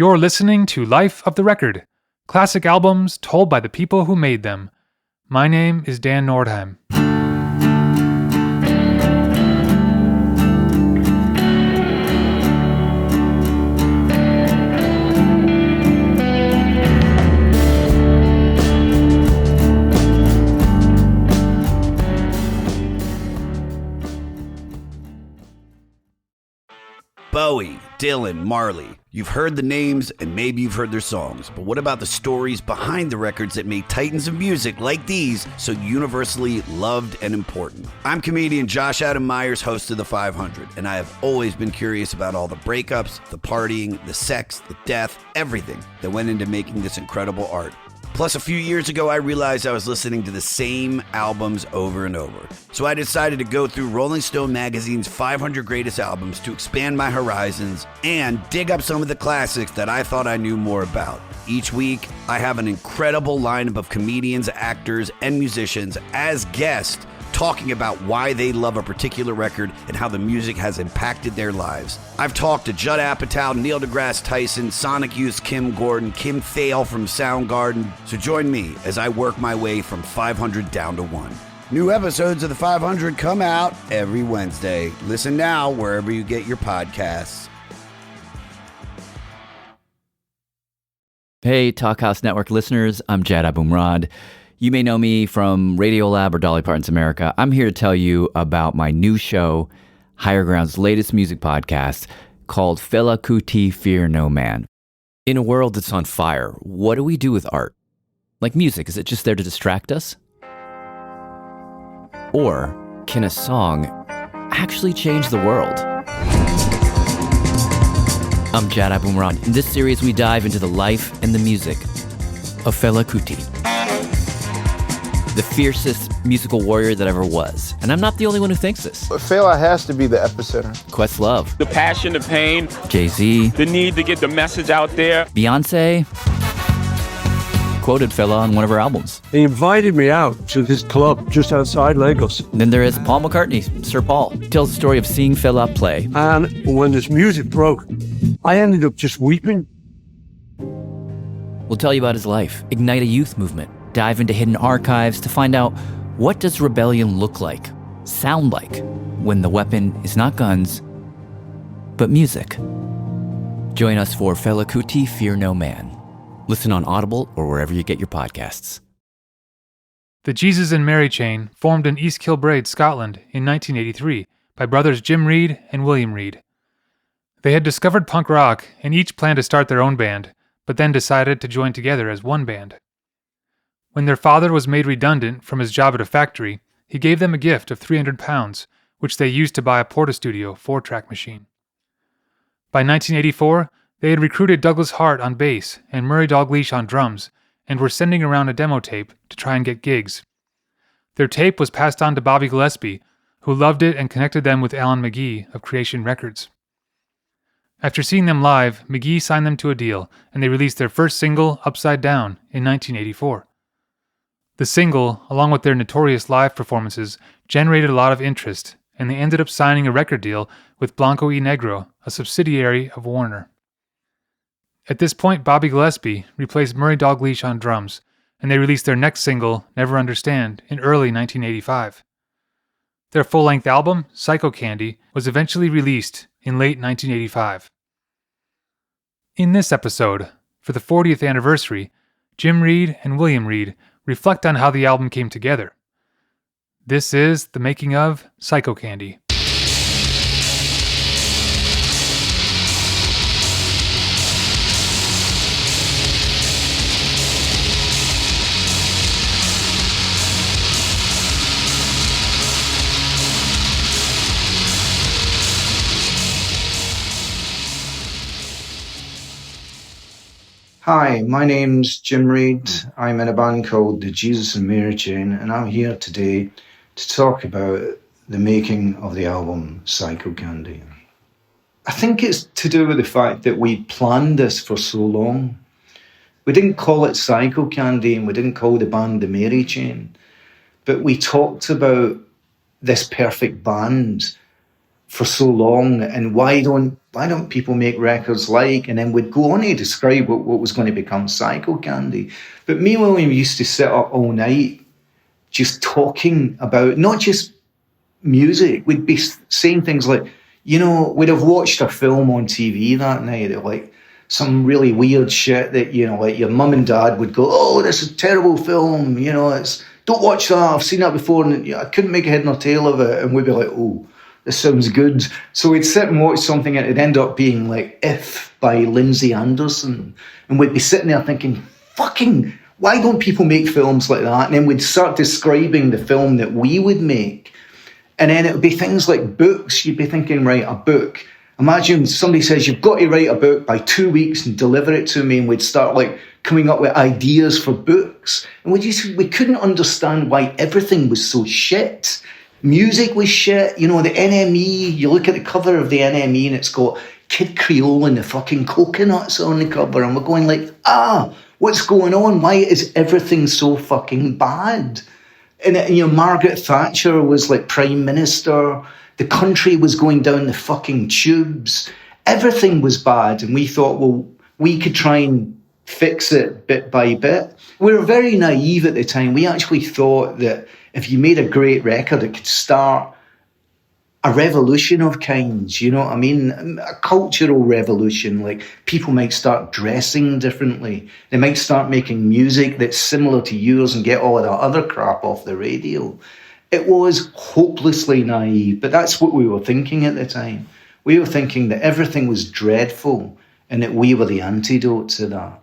You're listening to Life of the Record, classic albums told by the people who made them. My name is Dan Nordheim. Bowie, Dylan, Marley. You've heard the names and maybe you've heard their songs, but what about the stories behind the records that made titans of music like these so universally loved and important? I'm comedian Josh Adam Myers, host of The 500, and I have always been curious about all the breakups, the partying, the sex, the death, everything that went into making this incredible art. Plus, a few years ago, I realized I was listening to the same albums over and over. So I decided to go through Rolling Stone magazine's 500 greatest albums to expand my horizons and dig up some of the classics that I thought I knew more about. Each week, I have an incredible lineup of comedians, actors, and musicians as guests talking about why they love a particular record and how the music has impacted their lives. I've talked to Judd Apatow, Neil deGrasse Tyson, Sonic Youth's Kim Gordon, Kim Thale from Soundgarden. So join me as I work my way from 500 down to 1. New episodes of The 500 come out every Wednesday. Listen now wherever you get your podcasts. Hey, Talkhouse Network listeners, I'm Jad Abumrad. You may know me from Radiolab or Dolly Parton's America. I'm here to tell you about my new show, Higher Ground's latest music podcast, called Fela Kuti, Fear No Man. In a world that's on fire, what do we do with art? Like music, is it just there to distract us? Or can a song actually change the world? I'm Jad Abumrad. In this series, we dive into the life and the music of Fela Kuti, the fiercest musical warrior that ever was. And I'm not the only one who thinks this. Fela has to be the epicenter. Questlove. The passion, the pain. Jay-Z. The need to get the message out there. Beyonce quoted Fela on one of her albums. He invited me out to this club just outside Lagos. And then there is Paul McCartney, Sir Paul. He tells the story of seeing Fela play. And when this music broke, I ended up just weeping. We'll tell you about his life, ignite a youth movement, dive into hidden archives to find out what does rebellion look like, sound like, when the weapon is not guns, but music. Join us for Fela Kuti, Fear No Man. Listen on Audible or wherever you get your podcasts. The Jesus and Mary Chain formed in East Kilbride, Scotland in 1983 by brothers Jim Reid and William Reid. They had discovered punk rock and each planned to start their own band, but then decided to join together as one band. When their father was made redundant from his job at a factory, he gave them a gift of £300, which they used to buy a Portastudio 4-track machine. By 1984, they had recruited Douglas Hart on bass and Murray Dalglish on drums, and were sending around a demo tape to try and get gigs. Their tape was passed on to Bobby Gillespie, who loved it and connected them with Alan McGee of Creation Records. After seeing them live, McGee signed them to a deal, and they released their first single, Upside Down, in 1984. The single, along with their notorious live performances, generated a lot of interest, and they ended up signing a record deal with Blanco y Negro, a subsidiary of Warner. At this point, Bobby Gillespie replaced Murray Dalglish on drums, and they released their next single, Never Understand, in early 1985. Their full-length album, Psychocandy, was eventually released in late 1985. In this episode, for the 40th anniversary, Jim Reid and William Reid reflect on how the album came together. This is the making of Psychocandy. Hi, my name's Jim Reid. I'm in a band called the Jesus and Mary Chain, and I'm here today to talk about the making of the album Psychocandy. I think it's to do with the fact that we planned this for so long. We didn't call it Psychocandy and we didn't call the band the Mary Chain, but we talked about this perfect band for so long, and why don't people make records like? And then we'd go on to describe what was going to become Psychocandy. But me and William used to sit up all night just talking about not just music. We'd be saying things like, we'd have watched a film on TV that night, like some really weird shit that, like your mum and dad would go, oh, this is a terrible film, don't watch that, I've seen that before, and I couldn't make a head nor tail of it. And we'd be like, oh, this sounds good. So we'd sit and watch something and it'd end up being like If by Lindsay Anderson. And we'd be sitting there thinking, fucking, why don't people make films like that? And then we'd start describing the film that we would make. And then it would be things like books. You'd be thinking, right, a book. Imagine somebody says, you've got to write a book by 2 weeks and deliver it to me. And we'd start like coming up with ideas for books. And we couldn't understand why everything was so shit. Music was shit. The NME, you look at the cover of the NME and it's got Kid Creole and the fucking coconuts on the cover. And we're going like, what's going on? Why is everything so fucking bad? And, Margaret Thatcher was like Prime Minister. The country was going down the fucking tubes. Everything was bad. And we thought, well, we could try and fix it bit by bit. We were very naive at the time. We actually thought that if you made a great record, it could start a revolution of kinds, you know what I mean? A cultural revolution, like people might start dressing differently. They might start making music that's similar to yours and get all of that other crap off the radio. It was hopelessly naive, but that's what we were thinking at the time. We were thinking that everything was dreadful and that we were the antidote to that.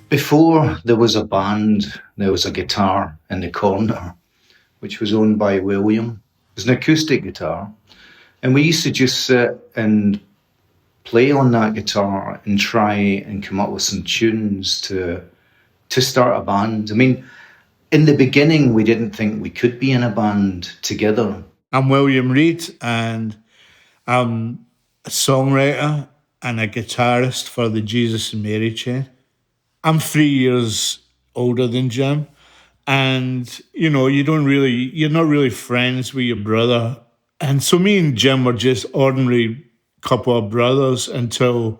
Before there was a band, there was a guitar in the corner, which was owned by William. It was an acoustic guitar. And we used to just sit and play on that guitar and try and come up with some tunes to start a band. I mean, in the beginning, we didn't think we could be in a band together. I'm William Reid, and I'm a songwriter and a guitarist for the Jesus and Mary Chain. I'm 3 years older than Jim, and you're not really friends with your brother. And so me and Jim were just ordinary couple of brothers until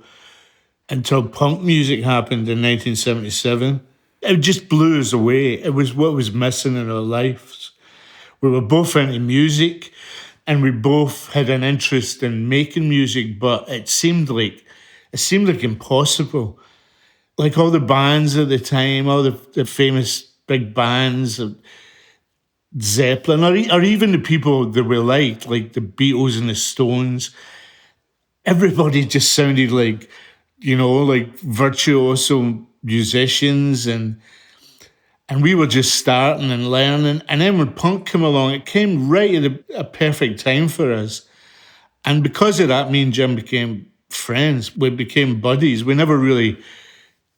punk music happened in 1977. It just blew us away. It was what was missing in our lives. We were both into music, and we both had an interest in making music, but it seemed like impossible. Like all the bands at the time, all the famous big bands, Zeppelin, or even the people that we liked, like the Beatles and the Stones, everybody just sounded like, like virtuoso musicians, and we were just starting and learning. And then when punk came along, it came right at a perfect time for us. And because of that, me and Jim became friends. We became buddies. We never really,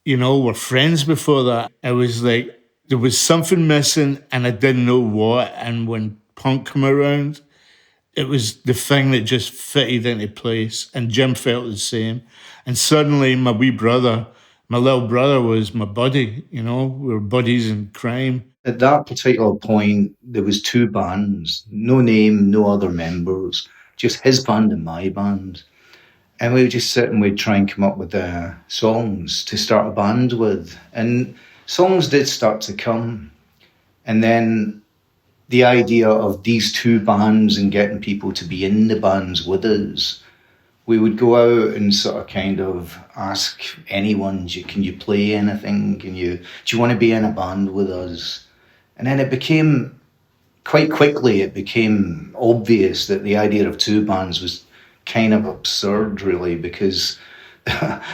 were friends before that. It was like there was something missing and I didn't know what. And when punk came around, it was the thing that just fitted into place. And Jim felt the same. And suddenly my wee brother, my little brother, was my buddy. We were buddies in crime. At that particular point, there was two bands, no name, no other members, just his band and my band. And we would just sit and we'd try and come up with songs to start a band with. And songs did start to come. And then the idea of these two bands and getting people to be in the bands with us, we would go out and sort of kind of ask anyone, can you play anything? Do you want to be in a band with us? And then it became obvious that the idea of two bands was kind of absurd, really, because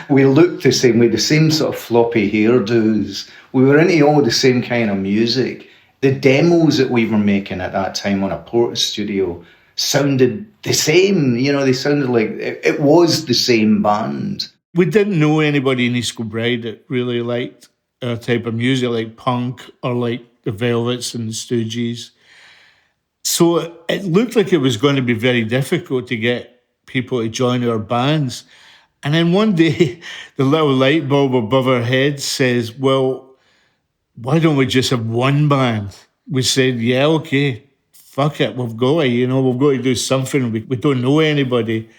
we looked the same, we had the same sort of floppy hairdos. We were into all the same kind of music. The demos that we were making at that time on a Portastudio sounded the same. You know, they sounded like it was the same band. We didn't know anybody in East Kilbride that really liked our type of music, like punk or like the Velvets and the Stooges. So it looked like it was going to be very difficult to get people to join our bands. And then one day, the little light bulb above our heads says, well, why don't we just have one band? We said, yeah, okay, fuck it, we've got to do something. We don't know anybody.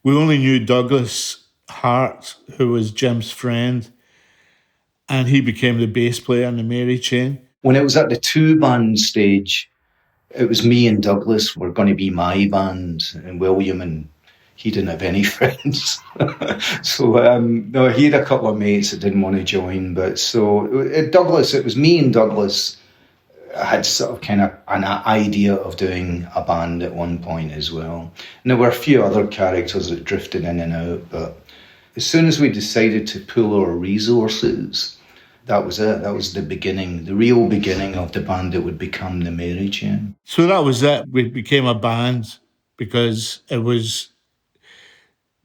We only knew Douglas Hart, who was Jim's friend, and he became the bass player in the Mary Chain. When it was at the 2-band stage, it was me and Douglas were going to be my band, and William, and he didn't have any friends. So, no, he had a couple of mates that didn't want to join. But so, Douglas, it was me and Douglas had sort of kind of an idea of doing a band at one point as well. And there were a few other characters that drifted in and out. But as soon as we decided to pool our resources, that was it. That was the beginning, the real beginning of the band that would become the Mary Chain. So that was it. We became a band because it was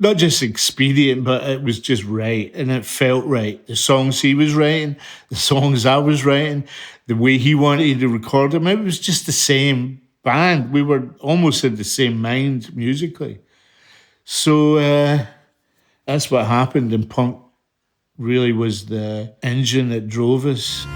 not just expedient, but it was just right, and it felt right. The songs he was writing, the songs I was writing, the way he wanted to record them, it was just the same band. We were almost in the same mind musically. So that's what happened, and punk really was the engine that drove us.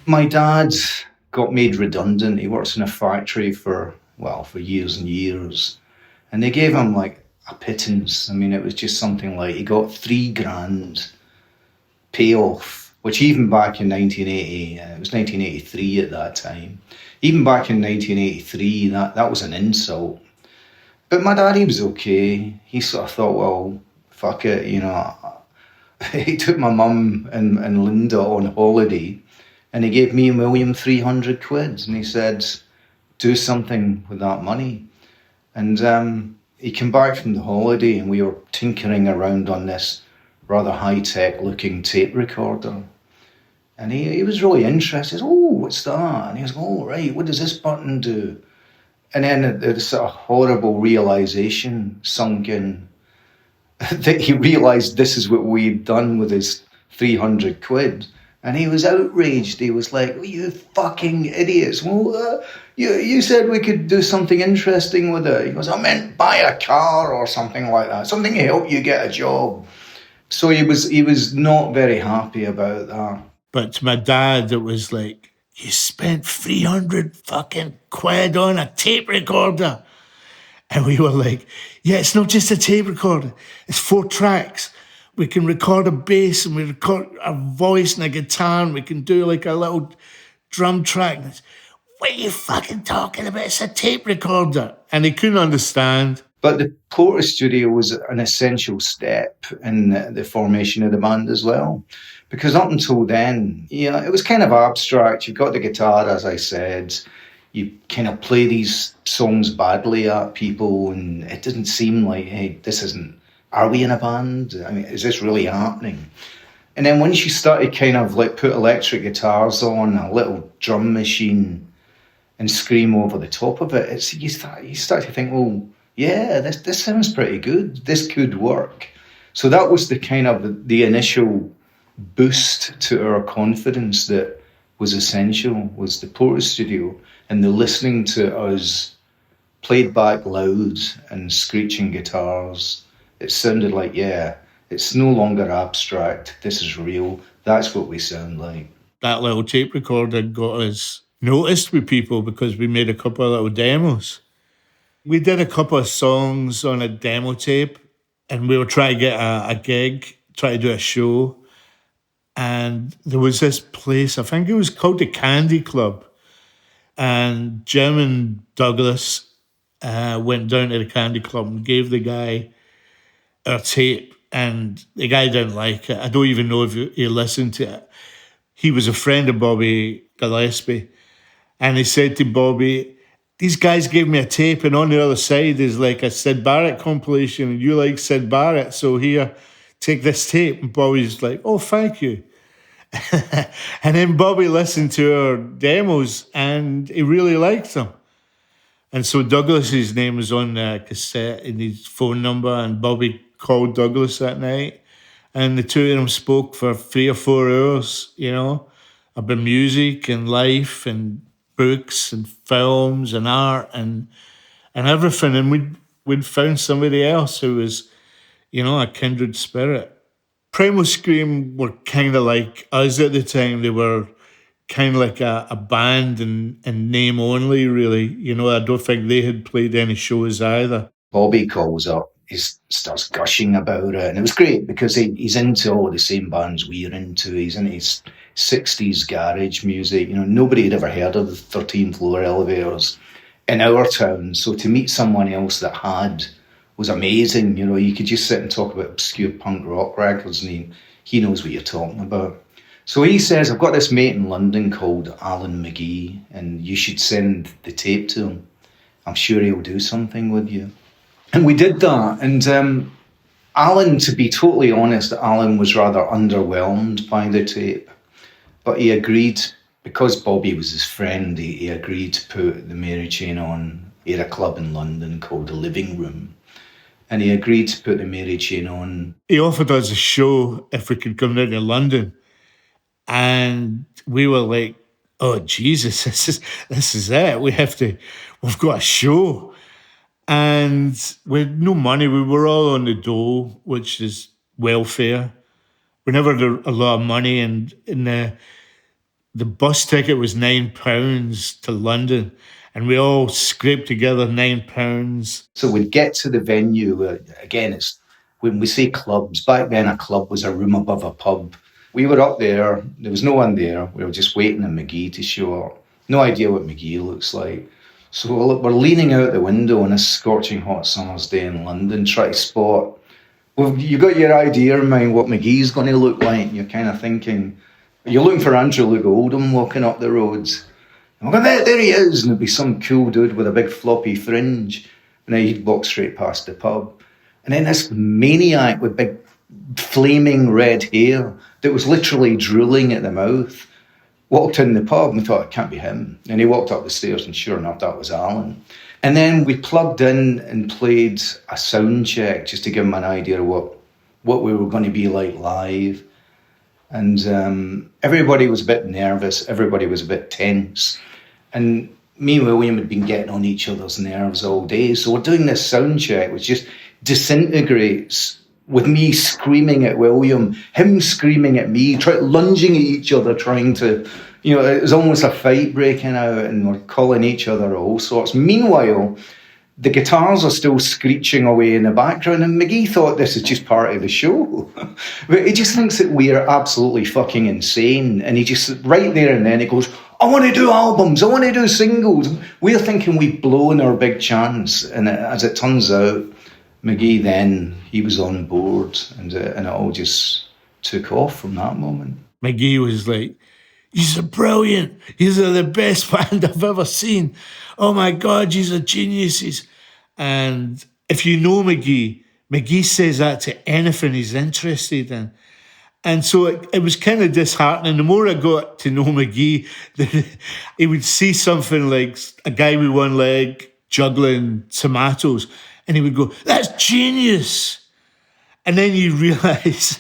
My dad got made redundant. He works in a factory for years and years. And they gave him like a pittance. I mean, it was just something like he got $3,000 payoff, which even back in 1980, it was 1983 at that time. Even back in 1983, that was an insult. But my daddy was okay. He sort of thought, well, fuck it, you know. He took my mum and Linda on holiday. And he gave me and William 300 quid. And he said, do something with that money. And he came back from the holiday and we were tinkering around on this rather high-tech looking tape recorder. And he was really interested. Oh, what's that? And he was, oh, right, what does this button do? And then the sort of horrible realization sunk in that he realized this is what we'd done with his 300 quid. And he was outraged. He was like, oh, you fucking idiots. Well, you said we could do something interesting with it. He goes, I meant buy a car or something like that. Something to help you get a job. So he was not very happy about that. But to my dad, it was like, you spent 300 fucking quid on a tape recorder. And we were like, yeah, it's not just a tape recorder. It's 4 tracks. We can record a bass and we record a voice and a guitar and we can do like a little drum track. What are you fucking talking about? It's a tape recorder. And he couldn't understand. But the Portastudio was an essential step in the formation of the band as well. Because up until then, it was kind of abstract. You've got the guitar, as I said. You kind of play these songs badly at people and it didn't seem like, hey, are we in a band? I mean, is this really happening? And then once you started kind of like put electric guitars on, a little drum machine and scream over the top of it, you start to think, well, yeah, this sounds pretty good. This could work. So that was the kind of the initial boost to our confidence that was essential, was the Portastudio and the listening to us played back loud and screeching guitars. It sounded like, yeah, it's no longer abstract. This is real. That's what we sound like. That little tape recorder got us noticed with people because we made a couple of little demos. We did a couple of songs on a demo tape and we were trying to get a gig, try to do a show. And there was this place, I think it was called the Candy Club. And Jim and Douglas went down to the Candy Club and gave the guy our tape. And the guy didn't like it. I don't even know if he listened to it. He was a friend of Bobby Gillespie. And he said to Bobby, these guys gave me a tape, and on the other side is like a Syd Barrett compilation, and you like Syd Barrett, so here, take this tape. And Bobby's like, oh, thank you. And then Bobby listened to our demos, and he really liked them. And so Douglas's name was on the cassette and his phone number, and Bobby called Douglas that night. And the two of them spoke for 3 or 4 hours, you know, about music and life and books and films and art and everything. And we'd found somebody else who was, you know, a kindred spirit. Primal Scream were kind of like us at the time. They were kind of like a band and name only, really. You know, I don't think they had played any shows either. Bobby calls up, he starts gushing about it, and it was great because he's into all the same bands we're into. He's into his 60s garage music. You know, nobody had ever heard of the 13th Floor Elevators in our town, so to meet someone else that had was amazing. You know, you could just sit and talk about obscure punk rock records, and he knows what you're talking about. So he says, I've got this mate in London called Alan McGee, and you should send the tape to him. I'm sure he'll do something with you. And we did that. And Alan, to be totally honest, Alan was rather underwhelmed by the tape. But he agreed, because Bobby was his friend, he agreed to put the Mary Chain on. He had a club in London called The Living Room. And he agreed to put the Mary Chain on. He offered us a show if we could come down to London. And we were like, oh, Jesus, this is it. We've got a show. And with no money, we were all on the dole, which is welfare. We never had a lot of money, and the bus ticket was £9 to London, and we all scraped together £9. So we'd get to the venue. Again, it's when we say clubs, back then a club was a room above a pub. We were up there, there was no one there. We were just waiting on McGee to show up. No idea what McGee looks like. So we're leaning out the window on a scorching hot summer's day in London, trying to spot. Well, you got your idea in mind what McGee's going to look like. You're kind of thinking, you're looking for Andrew Luke Oldham walking up the roads. And we're going, there he is. And there'd be some cool dude with a big floppy fringe. And then he'd walk straight past the pub. And then this maniac with big flaming red hair that was literally drooling at the mouth walked in the pub, and we thought, it can't be him. And he walked up the stairs, and sure enough, that was Alan. And then we plugged in and played a sound check just to give him an idea of what we were going to be like live. And everybody was a bit nervous. Everybody was a bit tense. And me and William had been getting on each other's nerves all day. So we're doing this sound check, which just disintegrates with me screaming at William, him screaming at me, lunging at each other, trying to, you know, it was almost a fight breaking out, and we're calling each other all sorts. Meanwhile, the guitars are still screeching away in the background, and McGee thought this is just part of the show. But he just thinks that we are absolutely fucking insane, and he just, right there and then, he goes, I want to do albums, I want to do singles. We're thinking we've blown our big chance, and as it turns out, McGee then, he was on board, and it all just took off from that moment. McGee was like, "You're brilliant. You're the best band I've ever seen. Oh my God, you're geniuses." And if you know McGee says that to anything he's interested in. And so it was kind of disheartening. The more I got to know McGee, he would see something like a guy with one leg juggling tomatoes, and he would go, "That's genius." And then you realise,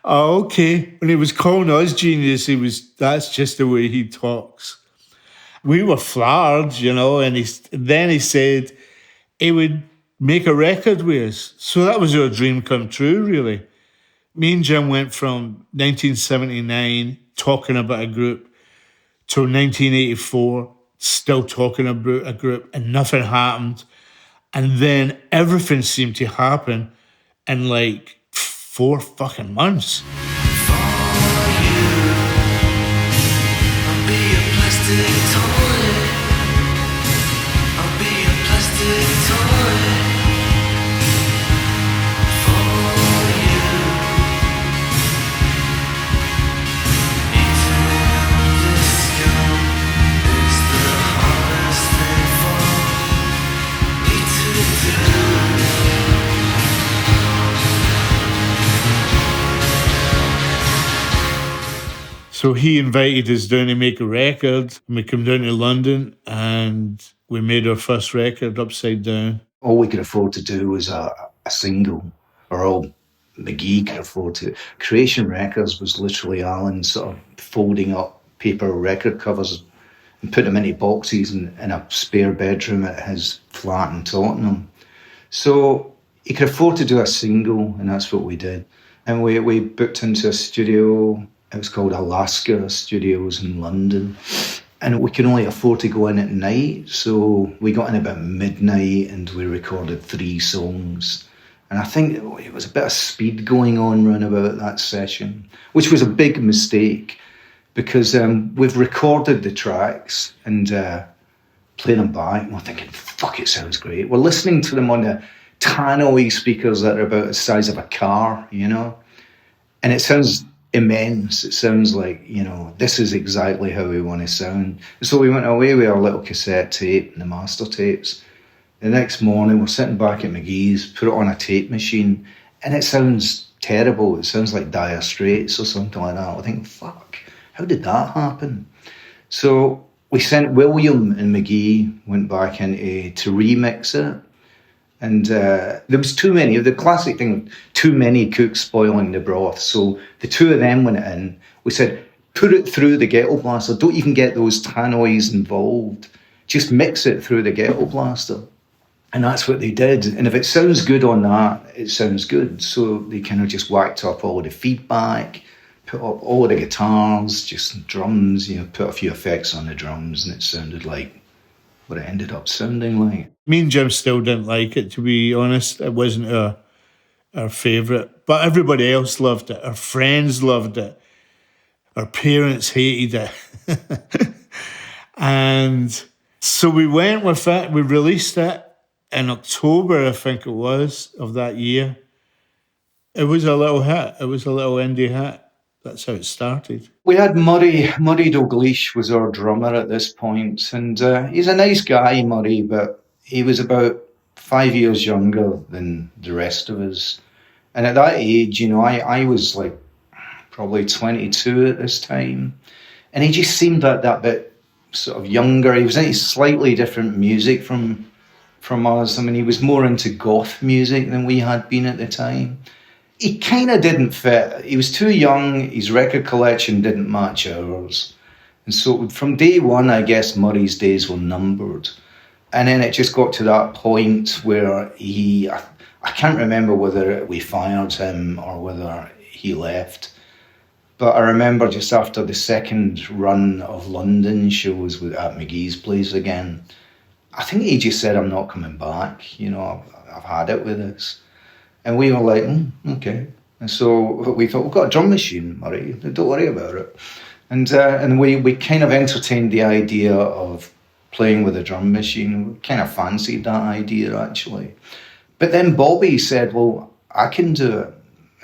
oh, okay. When he was calling us genius, that's just the way he talks. We were flattered, you know, and then he said he would make a record with us. So that was our dream come true, really. Me and Jim went from 1979 talking about a group to 1984 still talking about a group, and nothing happened. And then everything seemed to happen in like 4 fucking months. So he invited us down to make a record, and we came down to London and we made our first record, Upside Down. All we could afford to do was a single, or all McGee could afford to. Creation Records was literally Alan sort of folding up paper record covers and put them into boxes in a spare bedroom at his flat in Tottenham. So he could afford to do a single, and that's what we did. And we booked into a studio. It was called Alaska Studios in London. And we could only afford to go in at night. So we got in about midnight and we recorded 3 songs. And I think it was a bit of speed going on round about that session, which was a big mistake because we've recorded the tracks and playing them back. And we're thinking, fuck, it sounds great. We're listening to them on the tannoy speakers that are about the size of a car, you know? And it sounds immense. It sounds like, you know, this is exactly how we want to sound. So we went away with our little cassette tape and the master tapes. The next morning, we're sitting back at McGee's, put it on a tape machine, and it sounds terrible. It sounds like Dire Straits or something like that. I think, fuck, how did that happen? So we sent William and McGee, went back into to remix it. And there was too many. The classic thing, too many cooks spoiling the broth. So the two of them went in. We said, put it through the ghetto blaster. Don't even get those tannoys involved. Just mix it through the ghetto blaster. And that's what they did. And if it sounds good on that, it sounds good. So they kind of just whacked up all the feedback, put up all the guitars, just drums, you know, put a few effects on the drums, and it sounded like what it ended up sounding like. Me and Jim still didn't like it, to be honest. It wasn't our favourite. But everybody else loved it. Our friends loved it. Our parents hated it. And so we went with it. We released it in October, I think it was, of that year. It was a little hit. It was a little indie hit. That's how it started. We had Murray Dalglish was our drummer at this point, and he's a nice guy, Murray, but he was about 5 years younger than the rest of us. And at that age, you know, I was like probably 22 at this time, and he just seemed that bit sort of younger. He was into slightly different music from us. I mean, he was more into goth music than we had been at the time. He kind of didn't fit. He was too young. His record collection didn't match ours. And so from day one, I guess Murray's days were numbered. And then it just got to that point where I can't remember whether we fired him or whether he left. But I remember just after the second run of London shows at McGee's place again, I think he just said, I'm not coming back. You know, I've had it with this. And we were like, okay. And so we thought, we've got a drum machine, Murray. Don't worry about it. And we kind of entertained the idea of playing with a drum machine. We kind of fancied that idea, actually. But then Bobby said, well, I can do it.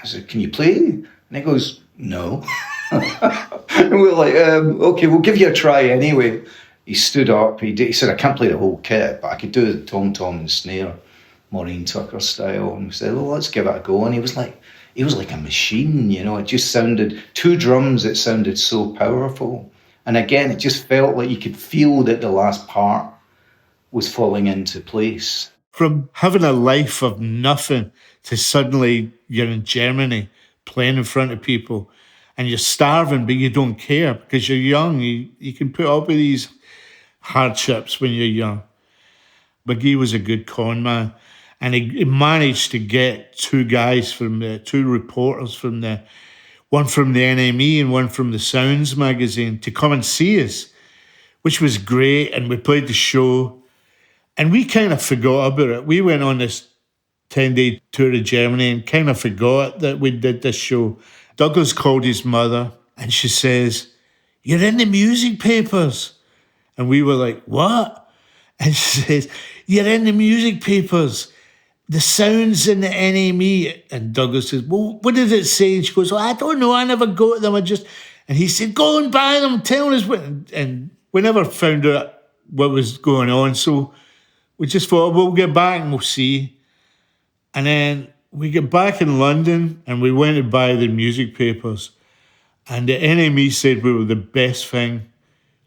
I said, can you play? And he goes, no. And we were like, okay, we'll give you a try anyway. He stood up. He said, I can't play the whole kit, but I could do the tom-tom and snare, Maureen Tucker style. And we said, well, let's give it a go. And he was like a machine, you know. It just sounded, 2 drums, it sounded so powerful. And again, it just felt like you could feel that the last part was falling into place. From having a life of nothing to suddenly you're in Germany playing in front of people and you're starving, but you don't care because you're young. You can put up with these hardships when you're young. McGee was a good con man. And he managed to get 2 guys from 2 reporters from one from the NME and one from the Sounds magazine to come and see us, which was great. And we played the show and we kind of forgot about it. We went on this 10-day tour of Germany and kind of forgot that we did this show. Douglas called his mother and she says, you're in the music papers. And we were like, what? And she says, you're in the music papers. The sound's in the NME. And Douglas says, well, what did it say? And she goes, I don't know. I never go to them. And he said, go and buy them. Tell us what. And we never found out what was going on. So we just thought, we'll get back and we'll see. And then we get back in London and we went to buy the music papers. And the NME said we were the best thing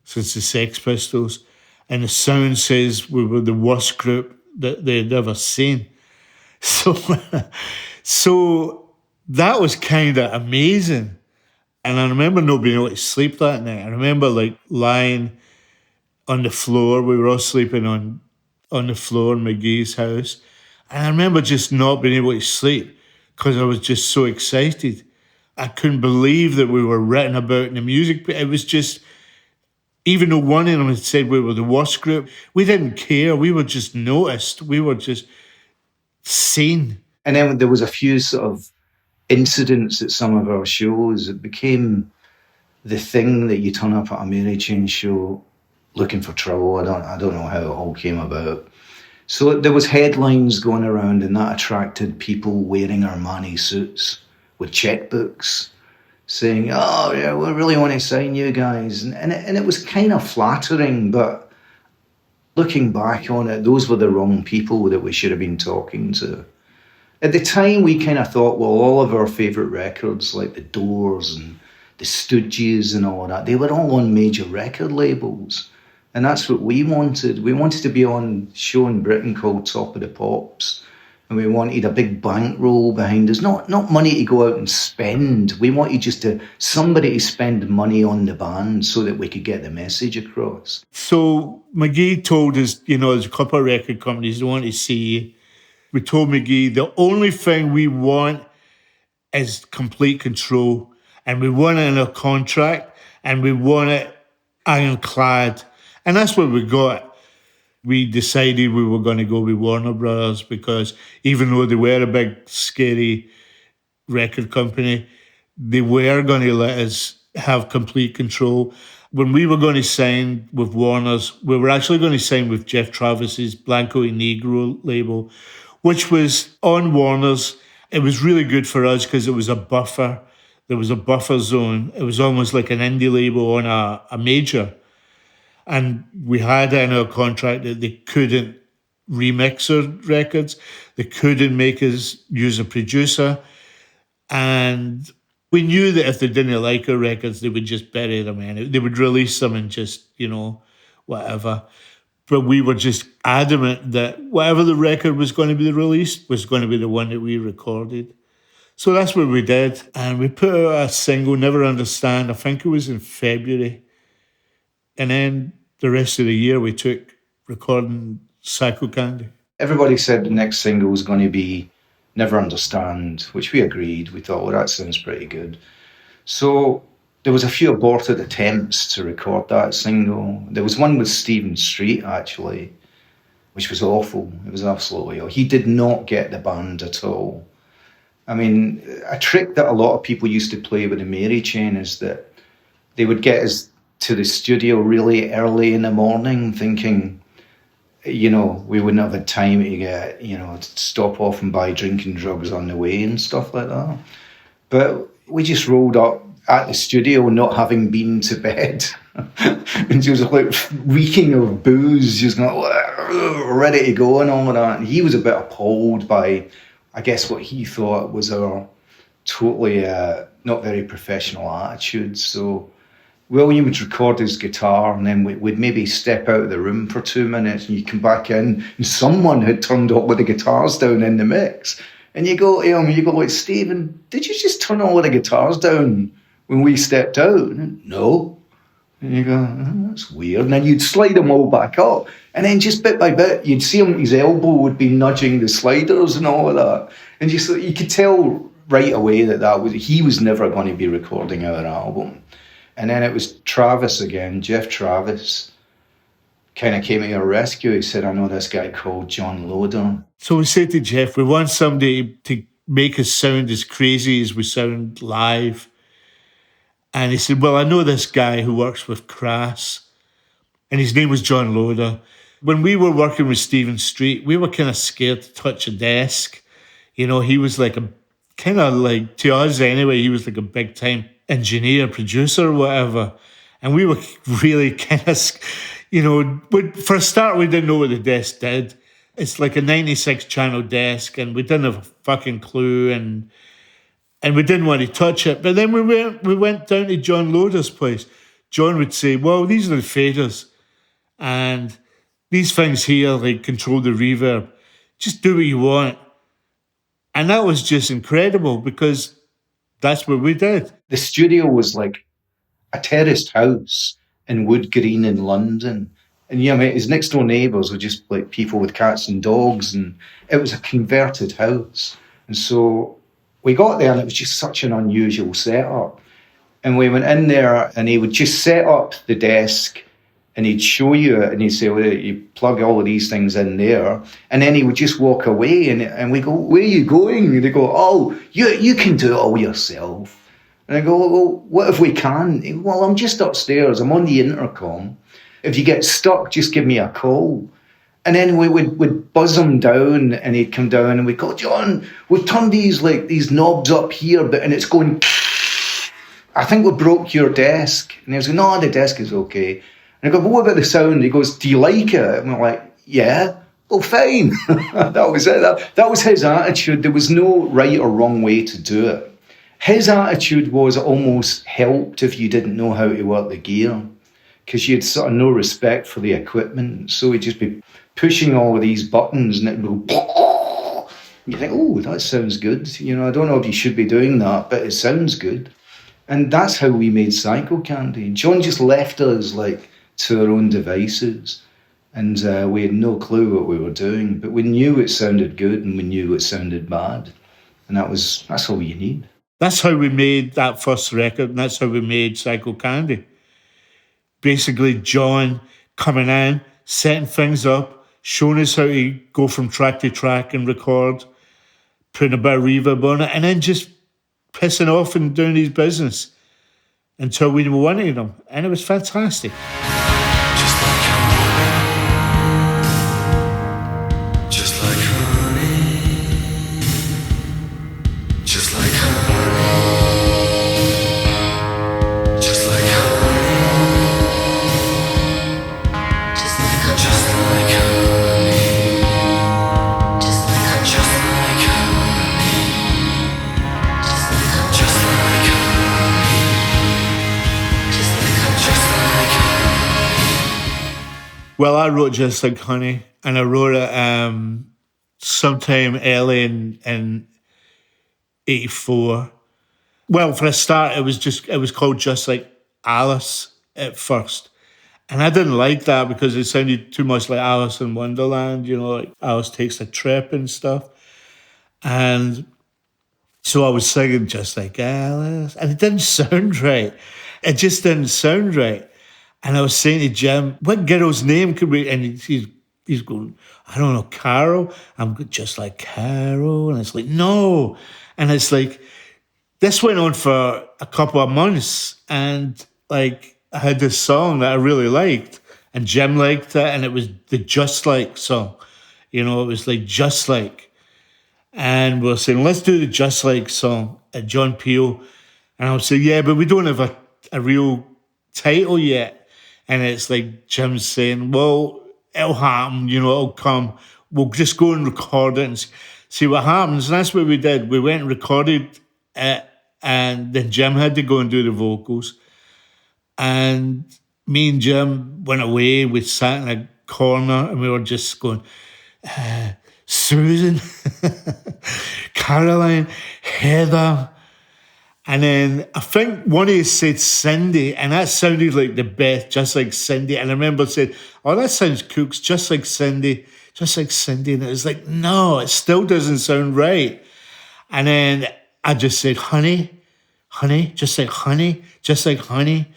since the Sex Pistols. And the Sound says we were the worst group that they'd ever seen. So that was kind of amazing. And I remember not being able to sleep that night. I remember like lying on the floor. We were all sleeping on the floor in McGee's house. And I remember just not being able to sleep because I was just so excited. I couldn't believe that we were written about in the music. It was just, even though one of them had said we were the worst group, we didn't care. We were just noticed. We were just seen. And then there was a few sort of incidents at some of our shows. It became the thing that you turn up at a Mary Chain show looking for trouble. I don't know how it all came about. So there was headlines going around, and that attracted people wearing Armani suits with checkbooks, saying, "Oh yeah, we really want to sign you guys," and it was kind of flattering. But looking back on it, those were the wrong people that we should have been talking to. At the time, we kind of thought, well, all of our favourite records, like the Doors and the Stooges and all that, they were all on major record labels. And that's what we wanted. We wanted to be on a show in Britain called Top of the Pops. And we wanted a big bankroll behind us. Not money to go out and spend. We wanted just somebody to spend money on the band so that we could get the message across. So McGee told us, there's a couple of record companies that want to see you. We told McGee, the only thing we want is complete control. And we want it in a contract. And we want it ironclad. And that's what we got. We decided we were going to go with Warner Brothers because even though they were a big, scary record company, they were going to let us have complete control. When we were going to sign with Warner's, we were actually going to sign with Jeff Travis's Blanco y Negro label, which was on Warner's. It was really good for us because it was a buffer. There was a buffer zone. It was almost like an indie label on a major. And we had in our contract that they couldn't remix our records. They couldn't make us use a producer. And we knew that if they didn't like our records, they would just bury them in. They would release them and just, whatever. But we were just adamant that whatever the record was going to be released was going to be the one that we recorded. So that's what we did. And we put out a single, Never Understand. I think it was in February. And then the rest of the year we took recording Psychocandy. Everybody said the next single was going to be Never Understand, which we agreed. We thought, well, that sounds pretty good. So there was a few aborted attempts to record that single. There was one with Stephen Street, actually, which was awful. It was absolutely awful. He did not get the band at all. I mean, a trick that a lot of people used to play with the Mary Chain is that they would get us to the studio really early in the morning thinking, we wouldn't have had time to get, to stop off and buy drinking drugs on the way and stuff like that. But we just rolled up at the studio not having been to bed. And she was like reeking of booze, just ready to go and all of that. And he was a bit appalled by, I guess, what he thought was our totally not very professional attitude. So William would record his guitar and then we'd maybe step out of the room for 2 minutes and you come back in and someone had turned all of the guitars down in the mix. And you go to him, like, Stephen, did you just turn all of the guitars down when we stepped out? And, no. And you go, oh, that's weird. And then you'd slide them all back up. And then just bit by bit, you'd see him, his elbow would be nudging the sliders and all of that. And you could tell right away that he was never going to be recording our album. And then it was Travis again, Jeff Travis, kind of came to our rescue. He said, I know this guy called John Loder. So we said to Jeff, we want somebody to make us sound as crazy as we sound live. And he said, well, I know this guy who works with Crass. and his name was John Loder. When we were working with Stephen Street, we were kind of scared to touch a desk. You know, he was like to us anyway, he was like a big time engineer, producer, whatever. And we were really kind of, for a start, we didn't know what the desk did. It's like a 96 channel desk, and we didn't have a fucking clue, and we didn't want to touch it. But then we went down to John Loder's place. John would say, well, these are the faders, and these things here, like, control the reverb. Just do what you want. And that was just incredible, because that's what we did. The studio was like a terraced house in Wood Green in London. And his next door neighbours were just like people with cats and dogs, and it was a converted house. And so we got there, and it was just such an unusual setup. And we went in there, and he would just set up the desk, and he'd show you it, and he'd say, well, you plug all of these things in there. And then he would just walk away, and we go, where are you going? And they go, oh, you can do it all yourself. And I go, well, what if we can? Well, I'm just upstairs. I'm on the intercom. If you get stuck, just give me a call. And then we would buzz him down, and he'd come down, and we'd go, John, we've turned these knobs up here, and it's going, I think we broke your desk. And he was like, no, the desk is okay. And I go, well, what about the sound? He goes, do you like it? And we're like, yeah. Well, fine. That was it. That was his attitude. There was no right or wrong way to do it. His attitude was it almost helped if you didn't know how to work the gear, because you had sort of no respect for the equipment. So he'd just be pushing all of these buttons, and it'd go, you think, oh, that sounds good. I don't know if you should be doing that, but it sounds good. And that's how we made Psychocandy. John just left us to our own devices, and we had no clue what we were doing, but we knew it sounded good, and we knew it sounded bad, and that's all you need. That's how we made that first record, and that's how we made Psychocandy. Basically, John coming in, setting things up, showing us how to go from track to track and record, putting a bit of reverb on it, and then just pissing off and doing his business until we wanted him. And it was fantastic. Well, I wrote Just Like Honey, and I wrote it sometime early in 84. Well, for a start, it was called Just Like Alice at first. And I didn't like that because it sounded too much like Alice in Wonderland, like Alice Takes a Trip and stuff. And so I was singing Just Like Alice, and it didn't sound right. It just didn't sound right. And I was saying to Jim, what girl's name could we... And he's going, I don't know, Carol? I'm just like Carol. And it's like, no. And it's like, this went on for a couple of months. And I had this song that I really liked. And Jim liked it. And it was the Just Like song. It was like Just Like. And we were saying, let's do the Just Like song at John Peel. And I would say, yeah, but we don't have a real title yet. And it's like Jim saying, well, it'll happen, it'll come. We'll just go and record it and see what happens. And that's what we did. We went and recorded it, and then Jim had to go and do the vocals. And me and Jim went away. We sat in a corner, and we were just going, Susan, Caroline, Heather. And then I think one of you said Cindy, and that sounded like the best, Just Like Cindy. And I remember saying, oh, that sounds cool, just like Cindy, just like Cindy. And it was like, no, it still doesn't sound right. And then I just said, honey, just like honey, just like honey.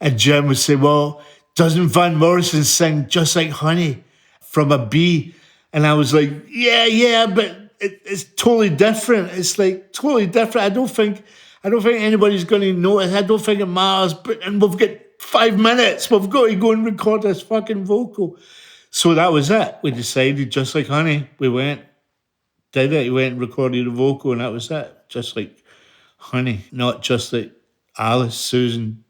And Jim would say, well, doesn't Van Morrison sing Just Like Honey from a bee? And I was like, yeah, but it's totally different. It's like totally different. I don't think anybody's going to notice. I don't think it matters. And we've got 5 minutes. We've got to go and record this fucking vocal. So that was it. We decided, Just Like Honey. We went, did it. We went and recorded the vocal, and that was it. Just Like Honey. Not just like Alice, Susan,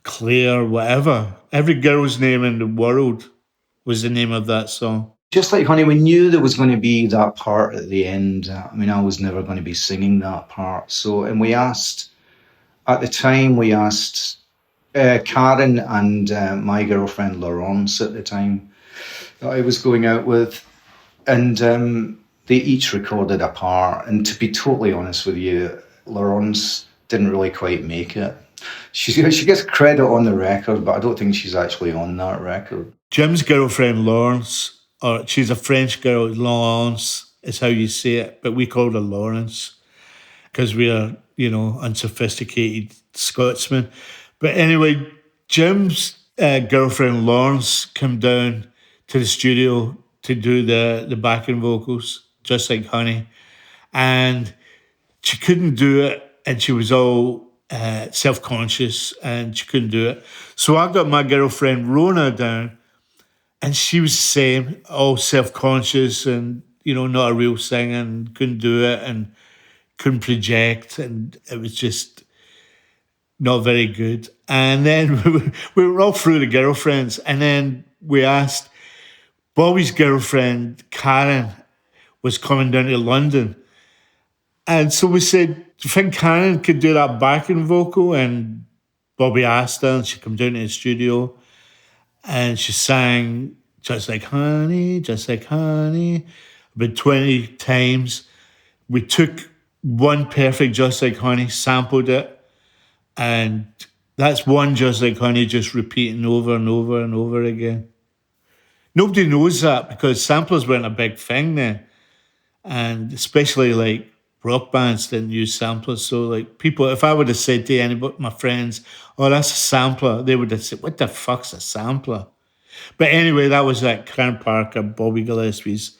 Claire, whatever. Every girl's name in the world was the name of that song. Just Like Honey, we knew there was going to be that part at the end. I mean, I was never going to be singing that part. So, and we asked, at the time, we asked Karen and my girlfriend Laurence at the time that I was going out with, and they each recorded a part. And to be totally honest with you, Laurence didn't really quite make it. She gets credit on the record, but I don't think she's actually on that record. Jim's girlfriend Laurence, or she's a French girl, Laurence is how you say it, but we called her Laurence because we are, unsophisticated Scotsmen. But anyway, Jim's girlfriend Laurence came down to the studio to do the backing vocals, Just Like Honey, and she couldn't do it, and she was all self-conscious, and she couldn't do it. So I got my girlfriend Rona down, and she was the same, all self-conscious and, not a real singer, and couldn't do it and couldn't project, and it was just not very good. And then we were all through the girlfriends, and then we asked, Bobby's girlfriend, Karen, was coming down to London. And so we said, do you think Karen could do that backing vocal? And Bobby asked her, and she came down to the studio, and she sang Just Like Honey, Just Like Honey, about 20 times. We took one perfect Just Like Honey, sampled it, and that's one Just Like Honey just repeating over and over and over again. Nobody knows that because samplers weren't a big thing then. And especially like rock bands didn't use samplers. So like people, if I would have said to anybody, my friends, oh, that's a sampler, they would have said, what the fuck's a sampler? But anyway, that was Karen Parker, Bobby Gillespie's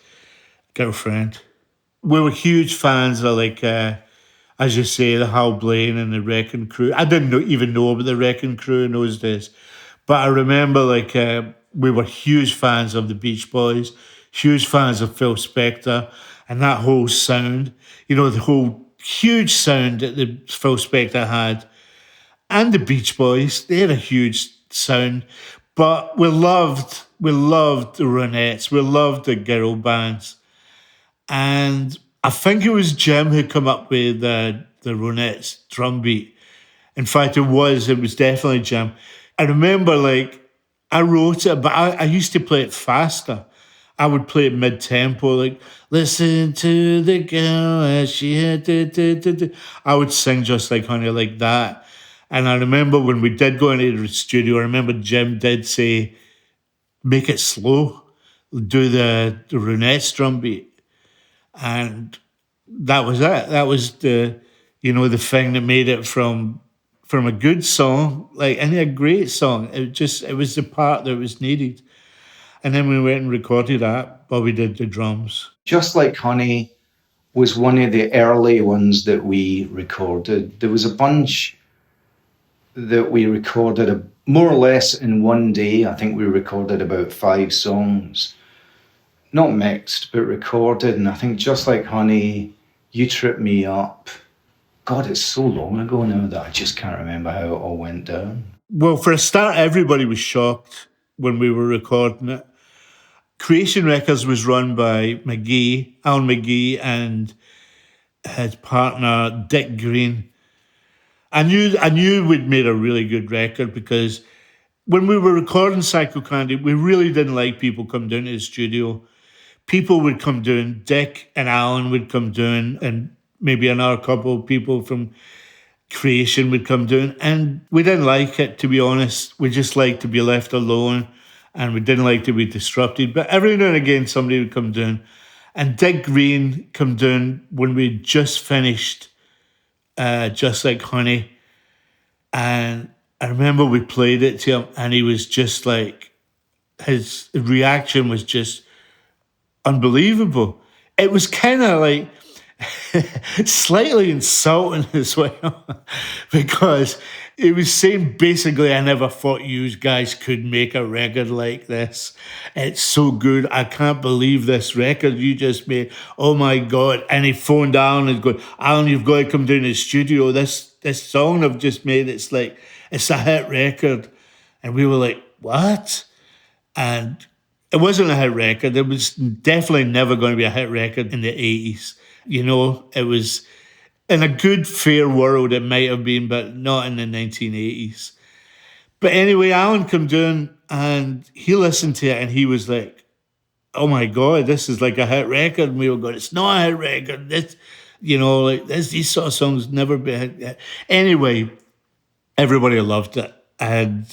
girlfriend. We were huge fans of as you say, the Hal Blaine and the Wrecking Crew. I didn't even know about the Wrecking Crew in those days. But I remember we were huge fans of the Beach Boys, huge fans of Phil Spector and that whole sound, the whole huge sound that the Phil Spector had. And the Beach Boys, they had a huge sound. But we loved the Ronettes, we loved the girl bands. And I think it was Jim who came up with the Ronettes drum beat. In fact, it was definitely Jim. I remember I wrote it, but I used to play it faster. I would play it mid-tempo, listen to the girl as she had. I would sing Just Like Honey like that. And I remember when we did go into the studio, I remember Jim did say, make it slow, do the Ronettes drum beat. And that was it. That was the thing that made it from a good song, a great song. It was the part that was needed. And then we went and recorded that. Bobby did the drums. Just Like Honey was one of the early ones that we recorded. There was a bunch that we recorded more or less in one day. I think we recorded about 5 songs. Not mixed, but recorded. And I think Just Like Honey, You Trip Me Up. God, it's so long ago now that I just can't remember how it all went down. Well, for a start, everybody was shocked when we were recording it. Creation Records was run by McGee, Alan McGee, and his partner, Dick Green. I knew we'd made a really good record because when we were recording Psychocandy, we really didn't like people come down to the studio. People would come down, Dick and Alan would come down, and maybe another couple of people from Creation would come down. And we didn't like it, to be honest. We just liked to be left alone, and we didn't like to be disrupted. But every now and again, somebody would come down. And Dick Green come down when we just finished Just Like Honey. And I remember we played it to him, and he was just his reaction was just unbelievable. It was kind of slightly insulting as well, because it was saying basically, I never thought you guys could make a record like this. It's so good. I can't believe this record you just made. Oh my God. And he phoned Alan and go, Alan, you've got to come down to the studio. This song I've just made, it's a hit record. And we were like, what? And it wasn't a hit record. It was definitely never going to be a hit record in the 80s. You know, it was in a good, fair world, it might have been, but not in the 1980s. But anyway, Alan came down and he listened to it and he was like, oh my God, this is like a hit record. And we were going, it's not a hit record. This, you know, like these sort of songs never be a hit. Anyway, everybody loved it. And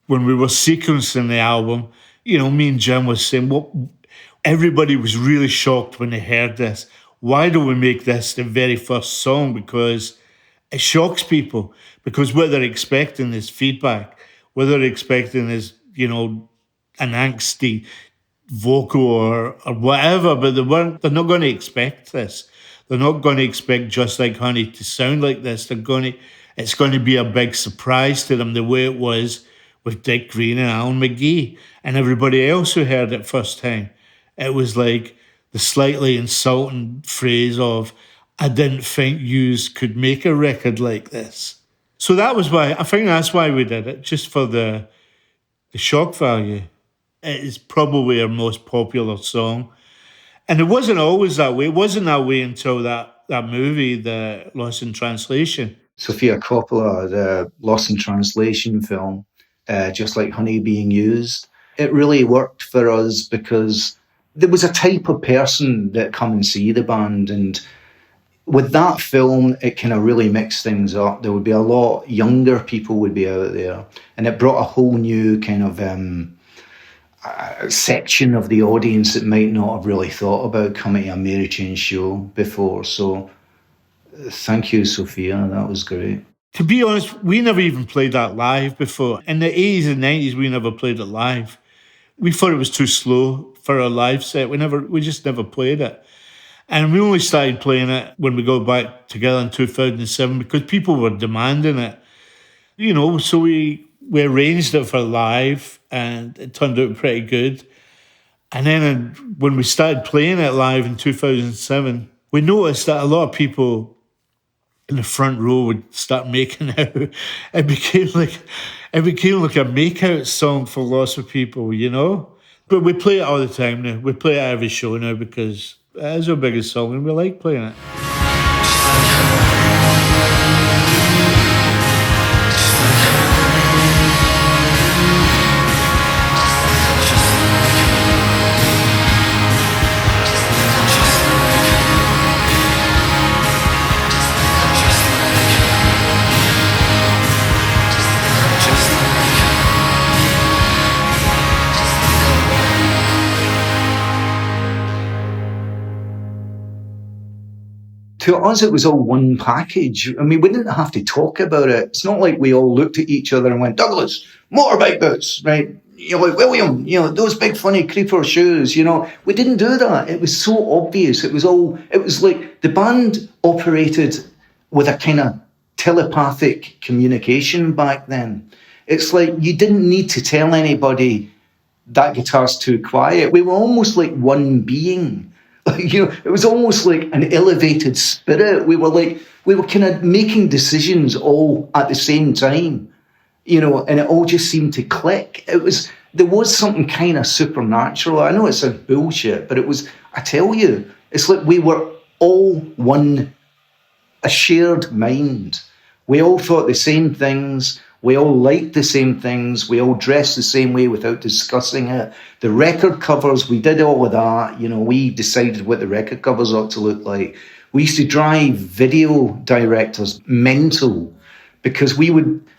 when we were sequencing the album, you know, me and Jim was saying, well, everybody was really shocked when they heard this. Why do we make this the very first song? Because it shocks people. Because what they're expecting is feedback. What they're expecting is, you know, an angsty vocal or whatever. But they're not going to expect this. They're not going to expect Just Like Honey to sound like this. It's going to be a big surprise to them, the way it was with Dick Green and Alan McGee and everybody else who heard it first time. It was like the slightly insulting phrase of, I didn't think yous could make a record like this. So that was why, I think that's why we did it, just for the shock value. It is probably our most popular song. And it wasn't always that way. It wasn't that way until that movie, the Lost in Translation. Sofia Coppola, the Lost in Translation film, Just Like Honey being used, it really worked for us because there was a type of person that come and see the band, and with that film, it kind of really mixed things up. There would be a lot younger people would be out there, and it brought a whole new kind of section of the audience that might not have really thought about coming to a Mary Chain show before. So thank you, Sophia. That was great. To be honest, we never even played that live before. In the 80s and 90s, we never played it live. We thought it was too slow for a live set. We just never played it. And we only started playing it when we got back together in 2007 because people were demanding it. You know, so we arranged it for live and it turned out pretty good. And then when we started playing it live in 2007, we noticed that a lot of people in the front row would start making out. It became like a make-out song for lots of people, you know? But we play it all the time now. We play it at every show now because it is our biggest song and we like playing it. To us, it was all one package. I mean, we didn't have to talk about it. It's not like we all looked at each other and went, Douglas, motorbike boots, right? You know, like William, you know, those big funny creeper shoes, you know. We didn't do that. It was so obvious. It was like the band operated with a kind of telepathic communication back then. It's like you didn't need to tell anybody that guitar's too quiet. We were almost like one being. You know, it was almost like an elevated spirit. We were kind of making decisions all at the same time, you know, and it all just seemed to click. There was something kind of supernatural. I know it sounds bullshit, but I tell you, it's like we were all a shared mind. We all thought the same things. We all liked the same things. We all dressed the same way without discussing it. The record covers, we did all of that. You know, we decided what the record covers ought to look like. We used to drive video directors mental because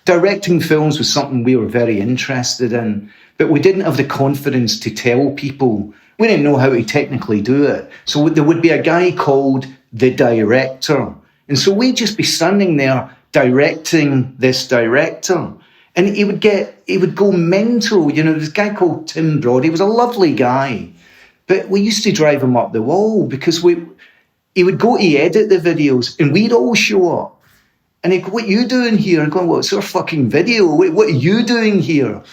directing films was something we were very interested in, but we didn't have the confidence to tell people. We didn't know how to technically do it. So there would be a guy called the director. And so we'd just be standing there directing this director, and he would go mental. You know, this guy called Tim Broad, he was a lovely guy, but we used to drive him up the wall because he would go to edit the videos and we'd all show up. And he'd go, what are you doing here? And going, well, it's our fucking video. What are you doing here?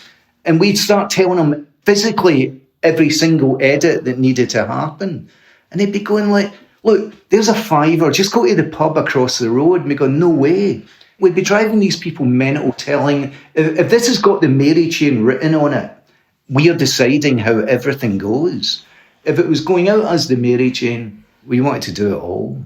And we'd start telling him physically every single edit that needed to happen. And he'd be going like, look, there's a $5, just go to the pub across the road. And we go, no way. We'd be driving these people mental, telling, if this has got the Mary chain written on it, we are deciding how everything goes. If it was going out as the Mary chain, we wanted to do it all.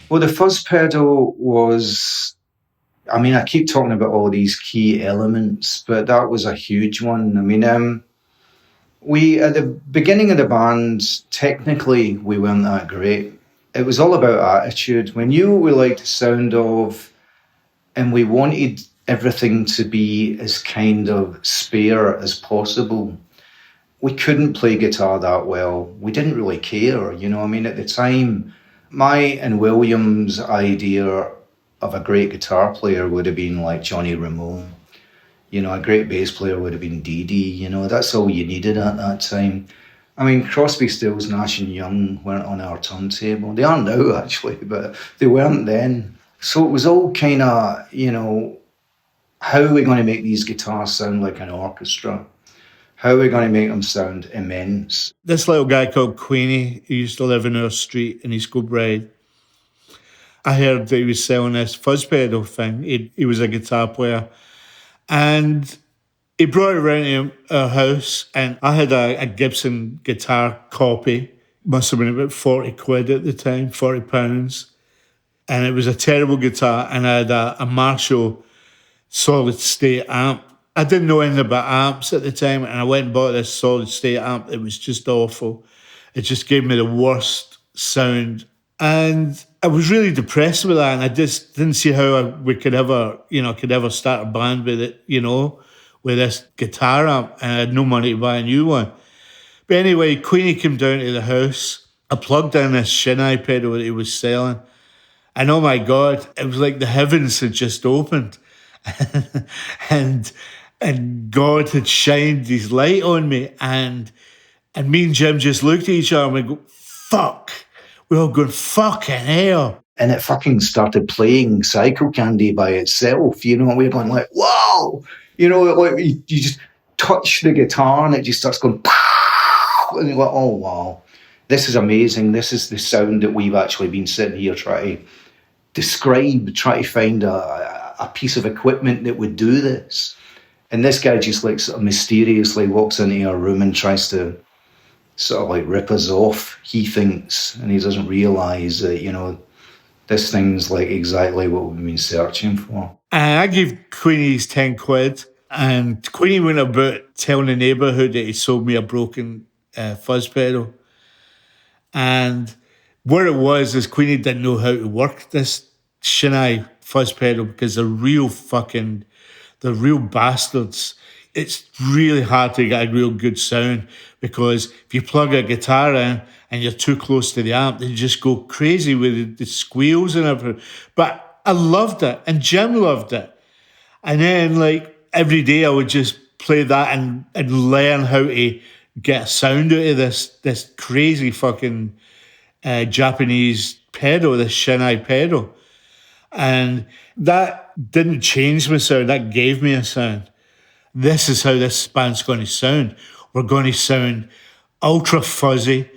Well, the fuzz pedal was, I mean, I keep talking about all these key elements, but that was a huge one. I mean, we, at the beginning of the band, technically, we weren't that great. It was all about attitude. We knew what we liked the sound of, and we wanted everything to be as kind of spare as possible. We couldn't play guitar that well. We didn't really care, you know. I mean, at the time, my and William's idea of a great guitar player would have been like Johnny Ramone. You know, a great bass player would have been Dee Dee. You know, that's all you needed at that time. I mean, Crosby, Stills, Nash and Young weren't on our turntable. They are now, actually, but they weren't then. So it was all kind of, you know, how are we going to make these guitars sound like an orchestra? How are we going to make them sound immense? This little guy called Queenie, he used to live in our street in East Kilbride. I heard that he was selling this fuzz pedal thing. He was a guitar player. And he brought it around to our house, and I had a Gibson guitar copy. Must have been about 40 quid at the time, 40 pounds. And it was a terrible guitar, and I had a Marshall solid state amp. I didn't know anything about amps at the time, and I went and bought this solid state amp. It was just awful. It just gave me the worst sound. And I was really depressed with that, and I just didn't see how we could ever start a band with it, you know, with this guitar amp, and I had no money to buy a new one. But anyway, Queenie came down to the house. I plugged in this Shinai pedal that he was selling, and oh my God, it was like the heavens had just opened. and God had shined his light on me, and me and Jim just looked at each other and we go, fuck. We're all going, fucking hell. And it fucking started playing Psychocandy by itself, you know, and we were going like, whoa! You know, like you just touch the guitar and it just starts going, pow! And you're like, oh wow, this is amazing. This is the sound that we've actually been sitting here trying to describe, trying to find a piece of equipment that would do this. And this guy just like sort of mysteriously walks into our room and tries to sort of like rip us off, he thinks, and he doesn't realise that, you know, this thing's like exactly what we've been searching for. And I gave Queenie's 10 quid, and Queenie went about telling the neighbourhood that he sold me a broken fuzz pedal. And what it was is Queenie didn't know how to work this Shinai fuzz pedal because they're real bastards. It's really hard to get a real good sound because if you plug a guitar in and you're too close to the amp, they just go crazy with the squeals and everything. But I loved it, and Jim loved it. And then, like, every day I would just play that and learn how to get a sound out of this crazy fucking Japanese pedal, this Shinai pedal. And that didn't change my sound, that gave me a sound. This is how this band's going to sound. We're going to sound ultra fuzzy,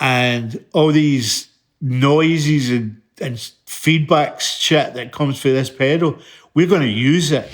and all these noises and feedback shit that comes through this pedal, we're going to use it.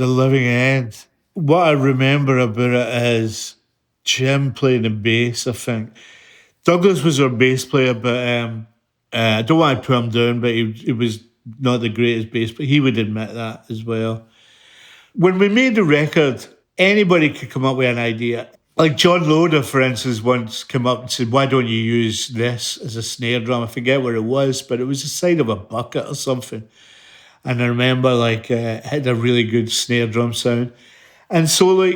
the living end. What I remember about it is Jim playing the bass, I think. Douglas was our bass player, but I don't want to put him down, but he was not the greatest bass, but he would admit that as well. When we made the record, anybody could come up with an idea. Like John Loder, for instance, once came up and said, why don't you use this as a snare drum? I forget what it was, but it was the side of a bucket or something. And I remember it had a really good snare drum sound. And so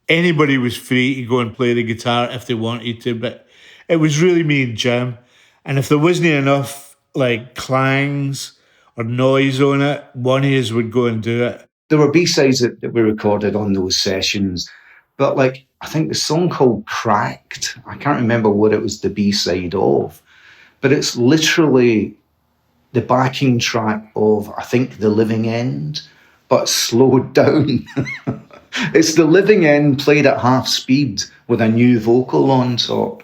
anybody was free to go and play the guitar if they wanted to, but it was really me and Jim. And if there wasn't enough clangs or noise on it, one of us would go and do it. There were B-sides that we recorded on those sessions, but I think the song called Cracked, I can't remember what it was the B-side of, but it's literally the backing track of, I think, The Living End, but slowed down. It's The Living End played at half speed with a new vocal on top.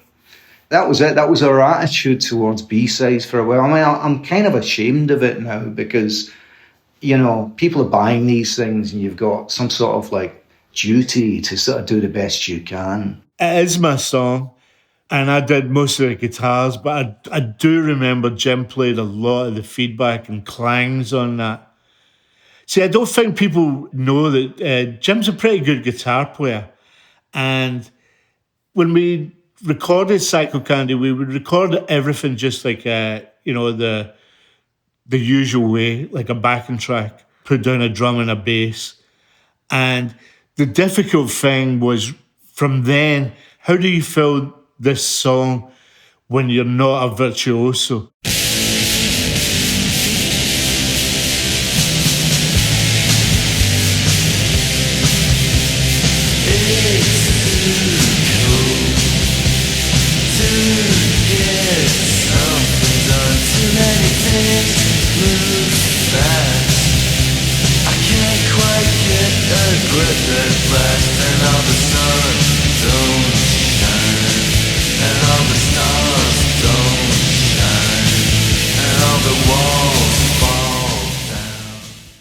That was it. That was our attitude towards B-sides for a while. I mean, I'm kind of ashamed of it now because, people are buying these things and you've got some sort of duty to sort of do the best you can. It is my song, and I did most of the guitars, but I do remember Jim played a lot of the feedback and clangs on that. See, I don't think people know that Jim's a pretty good guitar player, and when we recorded Psychocandy, we would record everything just the usual way, like a backing track, put down a drum and a bass. And the difficult thing was from then, how do you fill this song when you're not a virtuoso?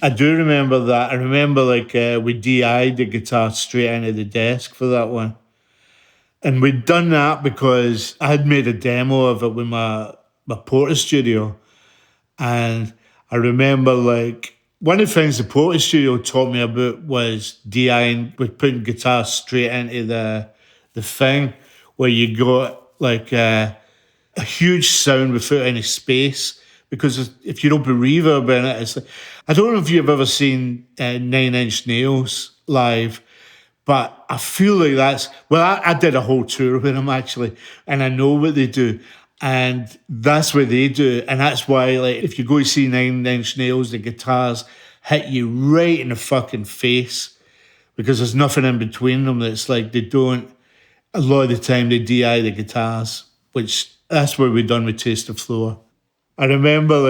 I do remember that. I remember we DI'd the guitar straight into the desk for that one. And we'd done that because I had made a demo of it with my Portastudio. And I remember one of the things the Portastudio taught me about was DI'ing, with putting guitar straight into the thing where you got a huge sound without any space. Because if you don't put reverb in it, it's I don't know if you've ever seen 9 Inch Nails live, but I feel like I did a whole tour with them actually, and I know what they do, and that's what they do, and that's why if you go to see 9 Inch Nails, the guitars hit you right in the fucking face, because there's nothing in between them. It's they don't, a lot of the time they DI the guitars, which that's what we done with Taste of Floor. I remember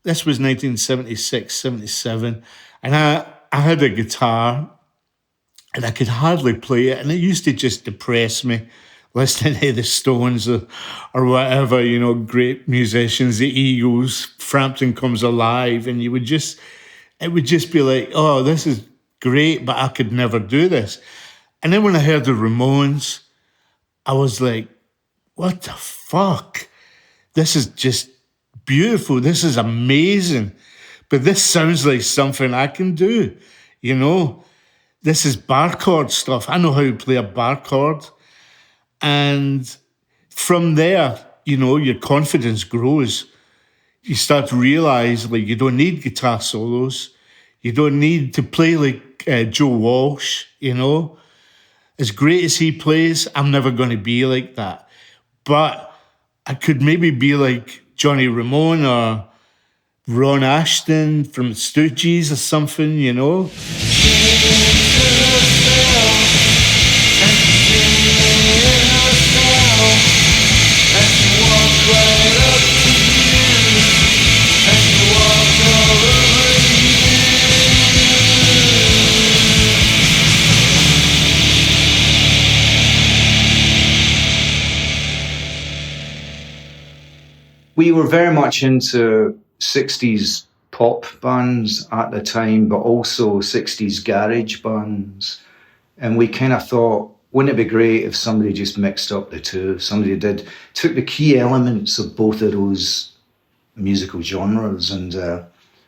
this was 1976, 77, and I had a guitar and I could hardly play it, and it used to just depress me listening to the Stones or whatever, great musicians, the Eagles, Frampton Comes Alive, and it would just be oh, this is great, but I could never do this. And then when I heard the Ramones, I was like, what the fuck? This is just beautiful. This is amazing. But this sounds like something I can do, This is bar chord stuff. I know how to play a bar chord. And from there, your confidence grows. You start to realize you don't need guitar solos. You don't need to play like Joe Walsh, As great as he plays, I'm never going to be like that. But I could maybe be like Johnny Ramone or Ron Ashton from the Stooges or something, We were very much into 60s pop bands at the time, but also 60s garage bands. And we kind of thought, wouldn't it be great if somebody just mixed up the two? If somebody took the key elements of both of those musical genres and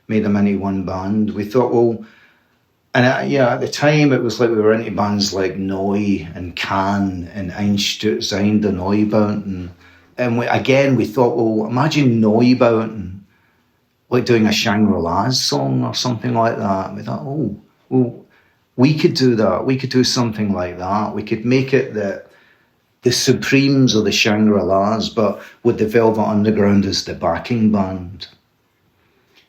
made them into one band. We thought, well, and at the time it was like we were into bands like Neu and Can and Einstürzende Neubauten. And we thought, well, imagine Neubauten like doing a Shangri-La's song or something like that. And we thought, oh, well, we could do that. We could do something like that. We could make it the Supremes or the Shangri-La's, but with the Velvet Underground as the backing band.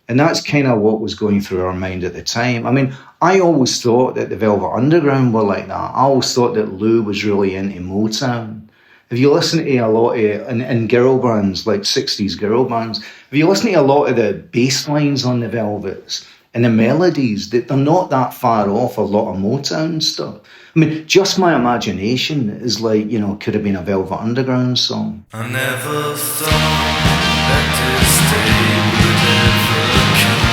And that's kind of what was going through our mind at the time. I mean, I always thought that the Velvet Underground were like that. I always thought that Lou was really into Motown. If you listen to a lot of, and girl bands, like 60s girl bands, if you listen to a lot of the bass lines on the Velvets and the melodies, they're not that far off a lot of Motown stuff. I mean, Just My Imagination is like, could have been a Velvet Underground song. I never thought that this day would ever come.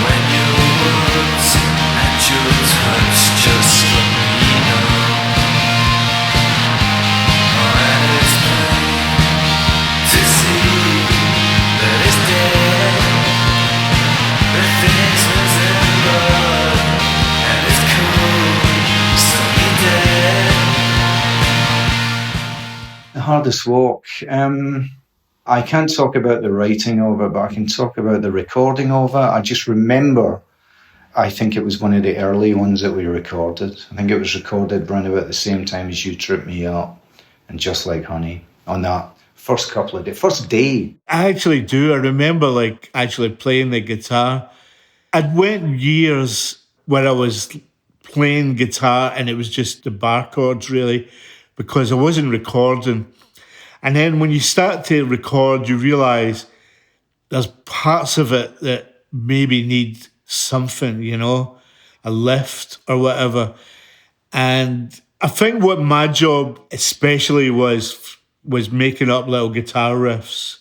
When your words and your touch just let me know. And it's plain to see that it's dead. The things was in blood, and it's cold, stony dead. The Hardest Walk. I can't talk about the writing of it, but I can talk about the recording of it. I just remember, I think it was one of the early ones that we recorded. I think it was recorded around about the same time as You Trip Me Up and Just Like Honey on that first day. I actually do. I remember actually playing the guitar. I'd went years where I was playing guitar and it was just the bar chords really, because I wasn't recording. And then when you start to record, you realise there's parts of it that maybe need something, a lift or whatever. And I think what my job especially was making up little guitar riffs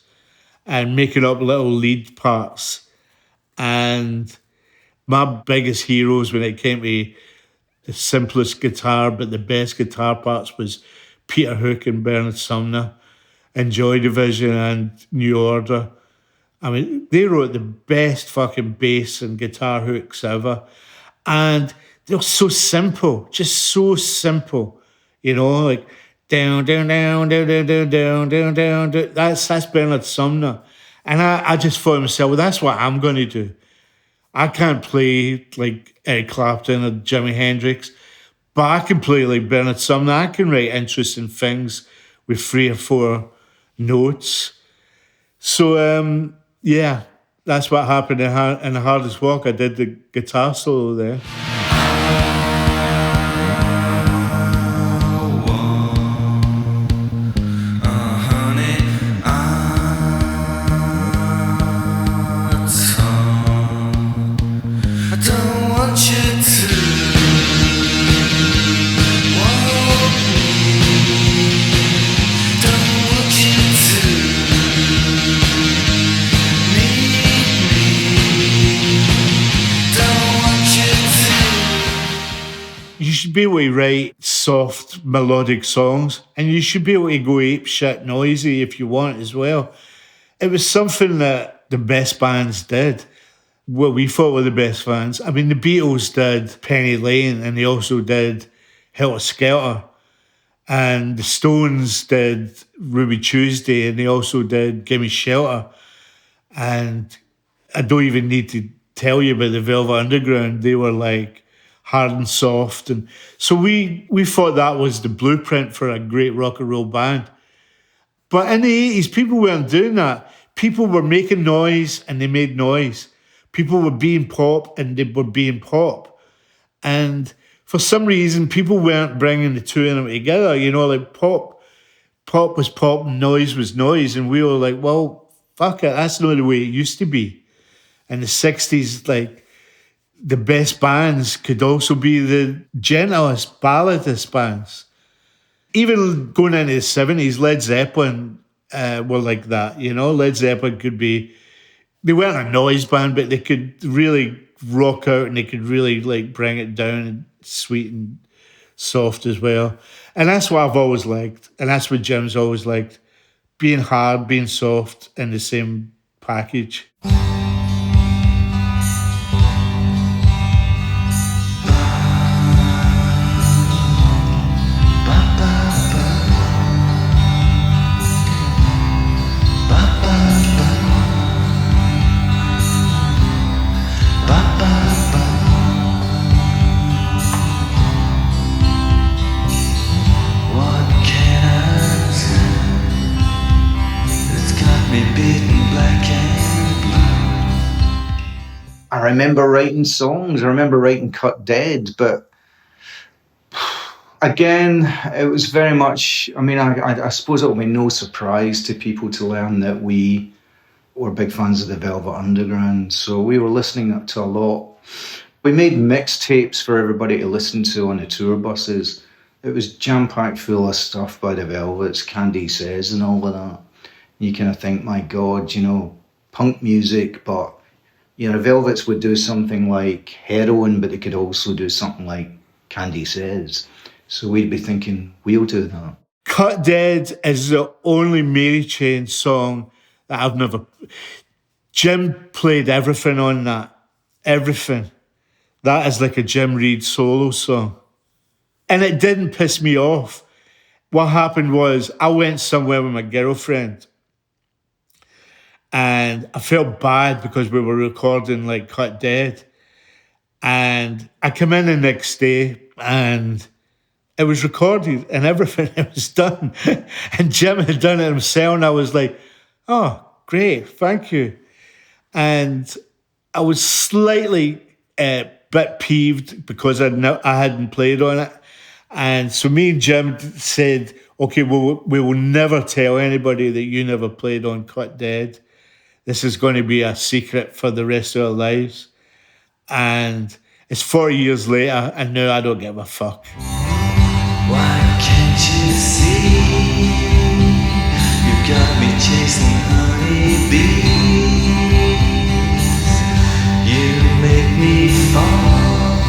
and making up little lead parts. And my biggest heroes when it came to the simplest guitar but the best guitar parts was Peter Hook and Bernard Sumner and Joy Division and New Order. I mean, they wrote the best fucking bass and guitar hooks ever. And they're so simple, just so simple, like down, down, down, down, down, down, down, down, down, down. That's Bernard Sumner. And I just thought to myself, well, that's what I'm going to do. I can't play like Eric Clapton or Jimi Hendrix, but I can play like Bernard Sumner. I can write interesting things with 3 or 4 notes. So, that's what happened in The Hardest Walk. I did the guitar solo there. You should be able to write soft, melodic songs, and you should be able to go ape shit noisy if you want as well. It was something that the best bands did. What we thought were the best bands. I mean, the Beatles did Penny Lane, and they also did Helter Skelter. And the Stones did Ruby Tuesday, and they also did Gimme Shelter. And I don't even need to tell you about the Velvet Underground. They were like hard and soft. And so we thought that was the blueprint for a great rock and roll band. But in the 80s, people weren't doing that. People were making noise and they made noise. People were being pop and they were being pop. And for some reason, people weren't bringing the two of them together. Like pop was pop and noise was noise. And we were like, well, fuck it, that's not the way it used to be. In the 60s, like, the best bands could also be the gentlest, balladist bands. Even going into the 70s, Led Zeppelin were like that, Led Zeppelin could be they weren't a noise band, but they could really rock out and they could really like bring it down and sweet and soft as well. And that's what I've always liked. And that's what Jim's always liked. Being hard, being soft in the same package. I remember writing songs. I remember writing Cut Dead, but again, it was very much, I mean, I suppose it will be no surprise to people to learn that we were big fans of the Velvet Underground. So we were listening to a lot. We made mixtapes for everybody to listen to on the tour buses. It was jam-packed full of stuff by the Velvets, Candy Says and all of that. You kind of think, my God, you know, punk music, but you know, Velvets would do something like Heroin, but they could also do something like Candy Says. So we'd be thinking, we'll do that. Cut Dead is the only Mary Chain song that I've never... Jim played everything on that. Everything. That is like a Jim Reid solo song. And it didn't piss me off. What happened was I went somewhere with my girlfriend and I felt bad because we were recording like Cut Dead. And I came in the next day and it was recorded and everything, it was done. And Jim had done it himself and I was like, oh, great, thank you. And I was slightly bit peeved because I hadn't played on it. And so me and Jim said, okay, we will never tell anybody that you never played on Cut Dead. This is going to be a secret for the rest of our lives. And it's 4 years later, and now I don't give a fuck. Why can't you see? You got me chasing honeybees. You make me fall.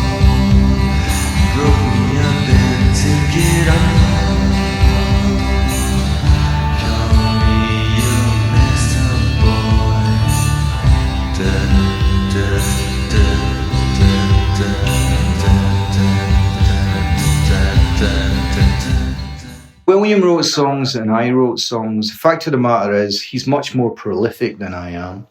Broke me up and took it off. Call me your master boy. Da, da, da, da, da, William wrote songs and I wrote songs. The fact of the matter is, he's much more prolific than I am.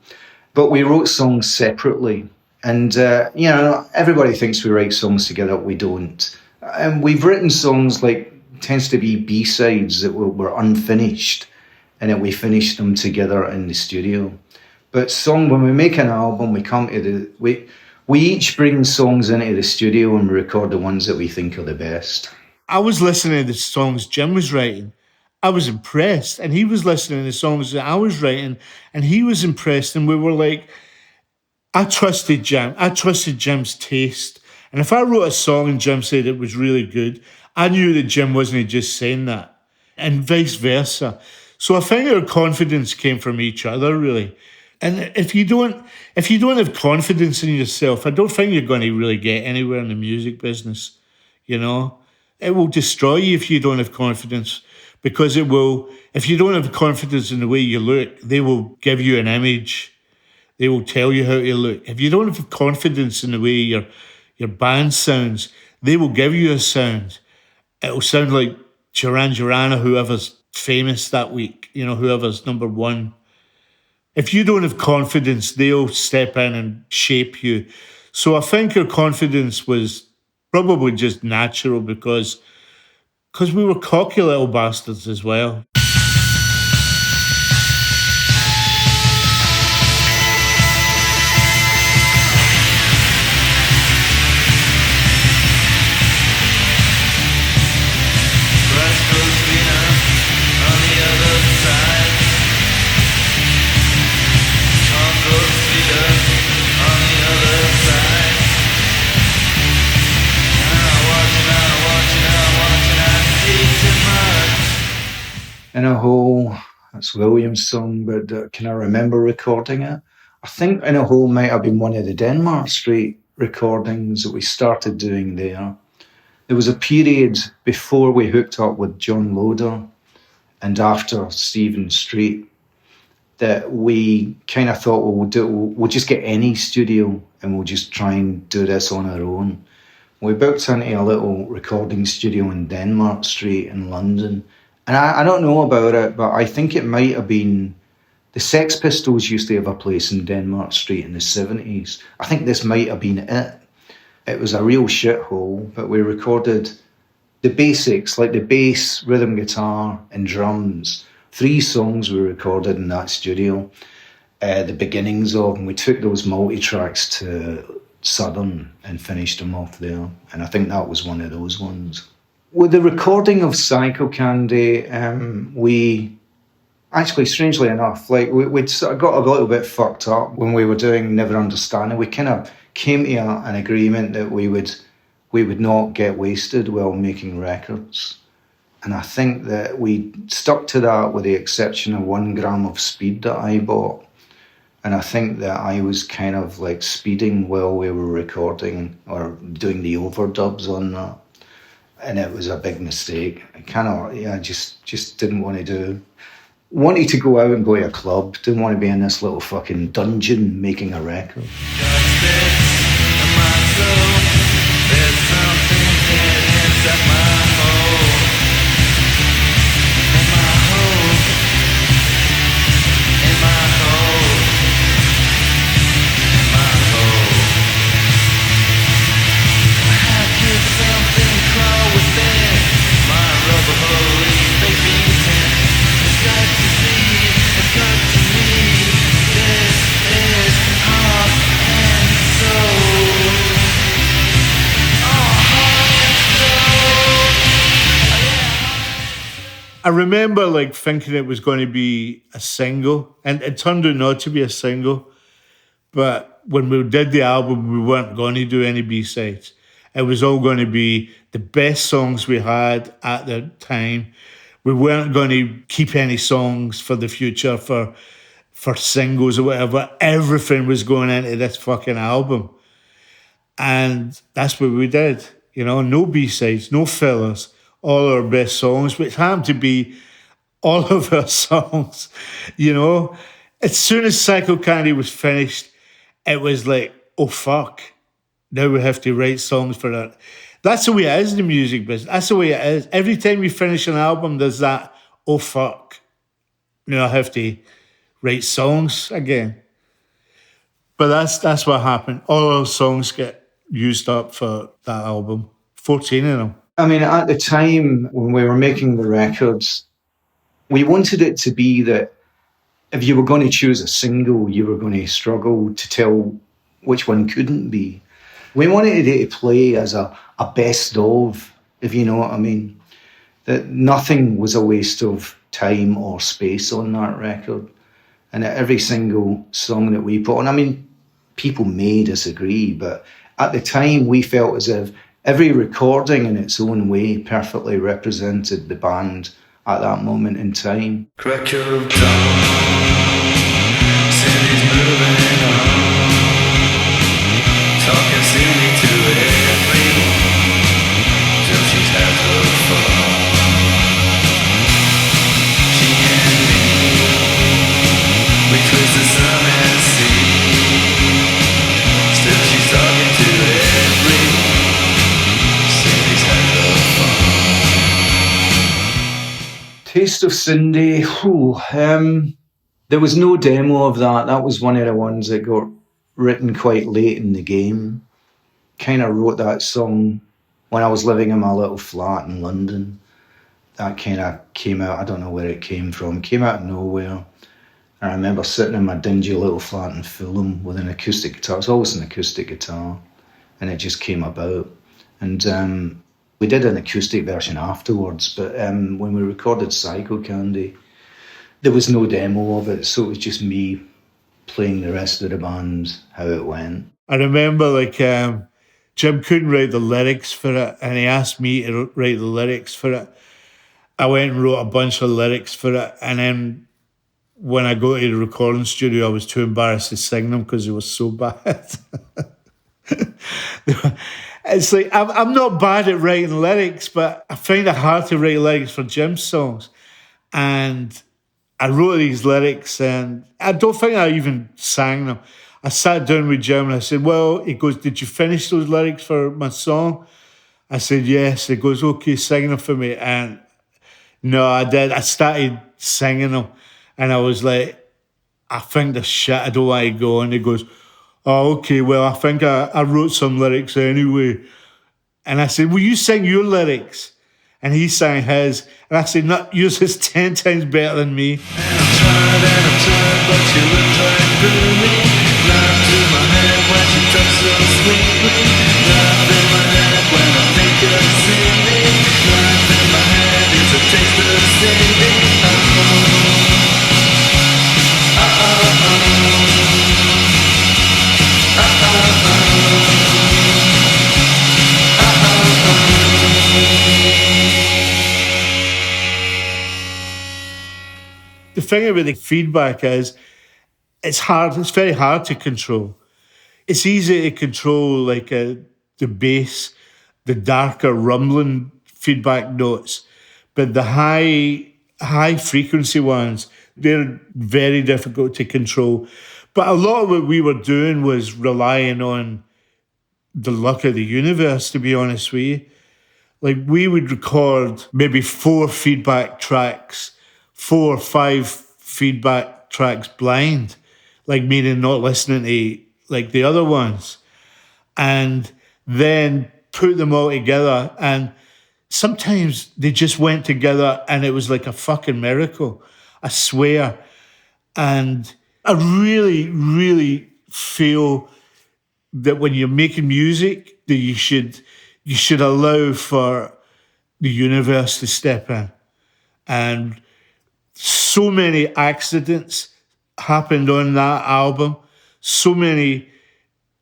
But we wrote songs separately. And, you know, everybody thinks we write songs together. We don't. And we've written songs like, tends to be B-sides that were unfinished and that we finished them together in the studio. But when we make an album, we come to we each bring songs into the studio and record the ones that we think are the best. I was listening to the songs Jim was writing. I was impressed. And he was listening to the songs that I was writing. And he was impressed. And we were like, I trusted Jim. I trusted Jim's taste. And if I wrote a song and Jim said it was really good, I knew that Jim wasn't just saying that. And vice versa. So I think our confidence came from each other, really. And if you don't have confidence in yourself, I don't think you're going to really get anywhere in the music business, you know? It will destroy you if you don't have confidence, because it will, if you don't have confidence in the way you look, they will give you an image. They will tell you how to look. If you don't have confidence in the way your band sounds, they will give you a sound. It'll sound like Duran Duran or whoever's famous that week, you know, whoever's number one. If you don't have confidence, they'll step in and shape you. So I think your confidence was probably just natural because we were cocky little bastards as well. In a Hole, that's William's song, but can I remember recording it? I think In a Hole might have been one of the Denmark Street recordings that we started doing there. There was a period before we hooked up with John Loder and after Stephen Street that we kind of thought, well, we'll just get any studio and we'll just try and do this on our own. We booked into a little recording studio in Denmark Street in London. And I don't know about it, but I think it might have been the Sex Pistols used to have a place in Denmark Street in the 70s. I think this might have been it. It was a real shithole, but we recorded the basics, like the bass, rhythm guitar, and drums. 3 songs we recorded in that studio, the beginnings of, and we took those multi-tracks to Southern and finished them off there. And I think that was one of those ones. With the recording of Psychocandy, we actually, strangely enough, like we'd sort of got a little bit fucked up when we were doing Never Understanding. We kind of came to an agreement that we would not get wasted while making records. And I think that we stuck to that with the exception of 1 gram of speed that I bought. And I think that I was kind of like speeding while we were recording or doing the overdubs on that. And it was a big mistake. I kind of, just didn't want to do. Wanted to go out and go to a club. Didn't want to be in this little fucking dungeon making a record. I remember like thinking it was going to be a single, and it turned out not to be a single. But when we did the album, we weren't going to do any B-sides. It was all going to be the best songs we had at the time. We weren't going to keep any songs for the future for singles or whatever. Everything was going into this fucking album. And that's what we did. You know, no B-sides, no fillers. All our best songs, which happened to be all of our songs, you know. As soon as Psychocandy was finished, it was like, oh, fuck. Now we have to write songs for that. That's the way it is in the music business. That's the way it is. Every time you finish an album, there's that, oh, fuck. Now I have to write songs again. But that's what happened. All our songs get used up for that album. 14 of them. I mean, at the time when we were making the records, we wanted it to be that if you were going to choose a single, you were going to struggle to tell which one couldn't be. We wanted it to play as a best of, if you know what I mean. That nothing was a waste of time or space on that record. And every single song that we put on, I mean, people may disagree, but at the time we felt as if every recording in its own way perfectly represented the band at that moment in time. Crack of dawn, city's moving on, talking silly to everyone, till she's had her fun. She and me, we twist the sun and sea, still she's talking to everyone. Taste of Cindy, there was no demo of that. That was one of the ones that got written quite late in the game. Kind of wrote that song when I was living in my little flat in London. That kind of came out, I don't know where it came from, came out of nowhere. I remember sitting in my dingy little flat in Fulham with an acoustic guitar. It's always an acoustic guitar, and it just came about. And we did an acoustic version afterwards, but when we recorded Psychocandy, there was no demo of it, so it was just me playing the rest of the band, how it went. I remember, like, Jim couldn't write the lyrics for it, and he asked me to write the lyrics for it. I went and wrote a bunch of lyrics for it, and then when I go to the recording studio, I was too embarrassed to sing them because they were so bad. It's like, I'm not bad at writing lyrics, but I find it hard to write lyrics for Jim's songs. And I wrote these lyrics, and I don't think I even sang them. I sat down with Jim and I said, well, he goes, did you finish those lyrics for my song? I said, yes. He goes, okay, sing them for me. And no, I did. I started singing them, and I was like, I think the shit, I don't want to go. And he goes, oh, okay, well, I think I wrote some lyrics anyway. And I said, will you sing your lyrics? And he sang his. And I said, no, yours is 10 times better than me. And I tried, but you looked right through me. Laugh to my head when you touch so sweetly. Laugh in my head when I think of singing. Laugh in my head, it's a taste of singing. The thing about the feedback is, it's very hard to control. It's easy to control like the bass, the darker rumbling feedback notes, but the high frequency ones, they're very difficult to control. But a lot of what we were doing was relying on the luck of the universe, to be honest with you. Like, we would record maybe 4 feedback tracks, 4 or 5 feedback tracks blind, like meaning not listening to like the other ones, and then put them all together. And sometimes they just went together and it was like a fucking miracle, I swear. And I really, really feel that when you're making music, that you should allow for the universe to step in. And so many accidents happened on that album. So many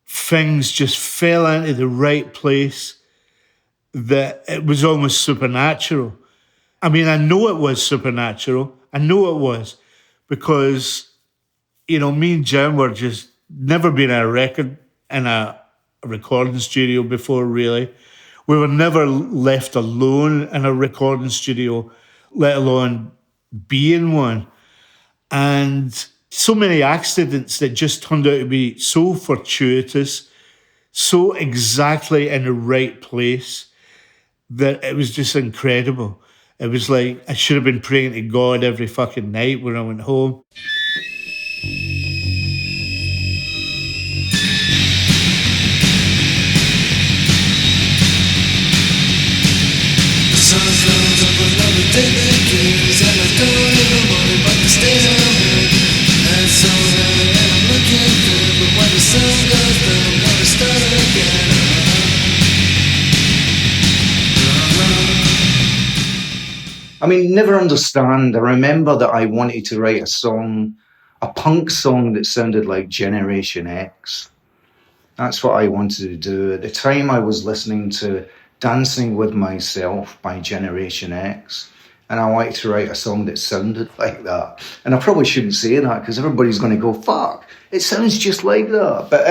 things just fell into the right place that it was almost supernatural. I mean, I know it was supernatural. I know it was, because, you know, me and Jim were just never been in a recording studio before, really. We were never left alone in a recording studio, let alone be in one. And so many accidents that just turned out to be so fortuitous, so exactly in the right place, that it was just incredible. It was like I should have been praying to God every fucking night when I went home. The sun comes up another day begins, and I don't even worry about the state I'm in. And so and I'm looking good, but when the sun goes down, I'm gonna start again. I mean, never understand. I remember that I wanted to write a song, a punk song that sounded like Generation X. That's what I wanted to do. At the time, I was listening to Dancing With Myself by Generation X, and I wanted to write a song that sounded like that. And I probably shouldn't say that, because everybody's going to go, fuck, it sounds just like that. But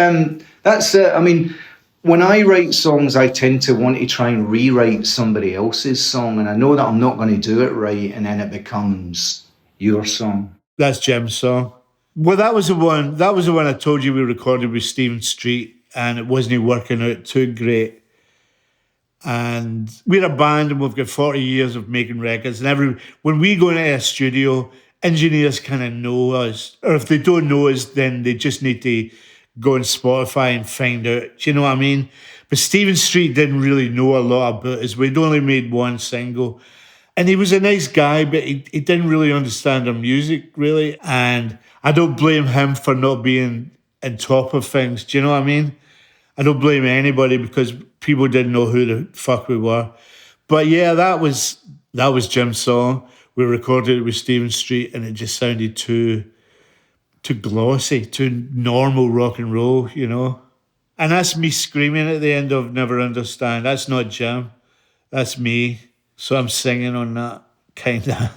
that's it. I mean, when I write songs, I tend to want to try and rewrite somebody else's song, and I know that I'm not going to do it right, and then it becomes your song. That's Jim's song. Well, that was the one I told you we recorded with Stephen Street, and it wasn't working out too great. And we're a band, and we've got 40 years of making records, and when we go into a studio, engineers kind of know us, or if they don't know us, then they just need to go on Spotify and find out. Do you know what I mean? But Stephen Street didn't really know a lot about us. We'd only made one single. And he was a nice guy, but he didn't really understand our music, really. And I don't blame him for not being on top of things. Do you know what I mean? I don't blame anybody, because people didn't know who the fuck we were. But yeah, that was Jim's song. We recorded it with Stephen Street, and it just sounded too glossy, too normal rock and roll, you know. And that's me screaming at the end of Never Understand. That's not Jim. That's me. So I'm singing on that, kind of.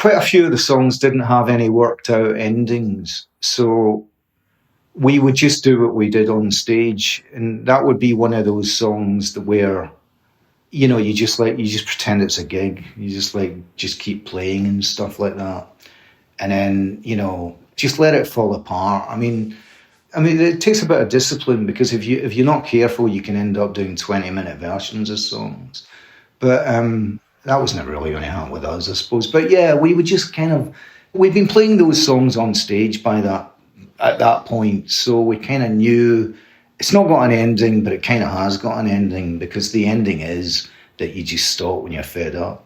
quite a few of the songs didn't have any worked out endings. So we would just do what we did on stage. And that would be one of those songs that where, you know, you just pretend it's a gig. You just keep playing and stuff like that. And then, you know, just let it fall apart. I mean, it takes a bit of discipline, because if you're not careful, you can end up doing 20-minute versions of songs. But that was never really going to happen with us, I suppose. But yeah, we would just we'd been playing those songs on stage at that point, so we kind of knew it's not got an ending, but it kind of has got an ending, because the ending is that you just stop when you're fed up.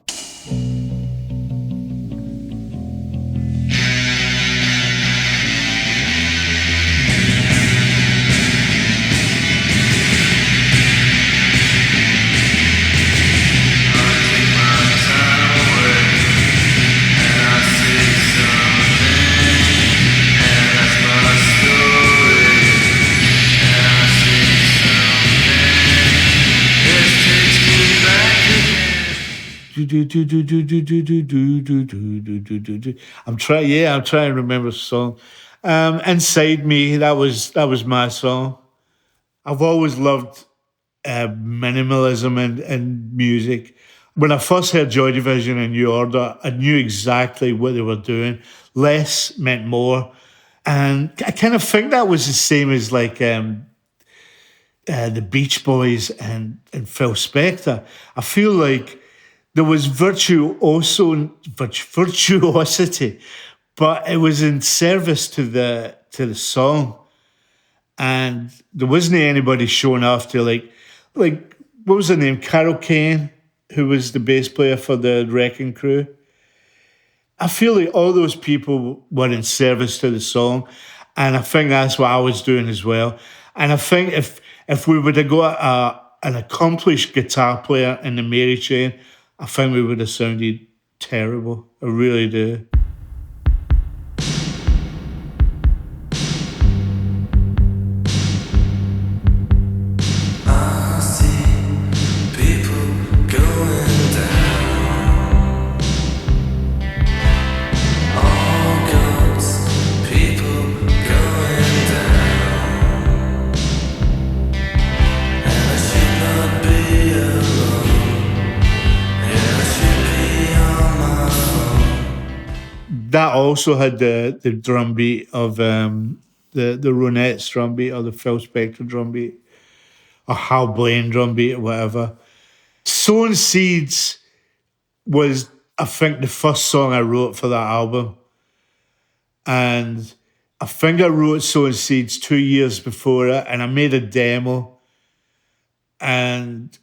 I'm trying to remember the song. Inside Me, that was my song. I've always loved minimalism and music. When I first heard Joy Division and New Order, I knew exactly what they were doing. Less meant more. And I kind of think that was the same as like the Beach Boys and Phil Spector. I feel like there was virtuosity, but it was in service to the song, and there wasn't anybody showing off to like what was her name, Carol Kane, who was the bass player for the Wrecking Crew. I feel like all those people were in service to the song, and I think that's what I was doing as well. And I think if we would have got an accomplished guitar player in the Mary Chain, I think we would have sounded terrible. I really do. I see people going down. All gods, people going down. And I should not be alone. That also had the drum beat of the Ronettes drum beat, or the Phil Spector drum beat, or Hal Blaine drum beat, or whatever. Sowing Seeds was, I think, the first song I wrote for that album. And I think I wrote Sowing Seeds 2 years before it, and I made a demo. And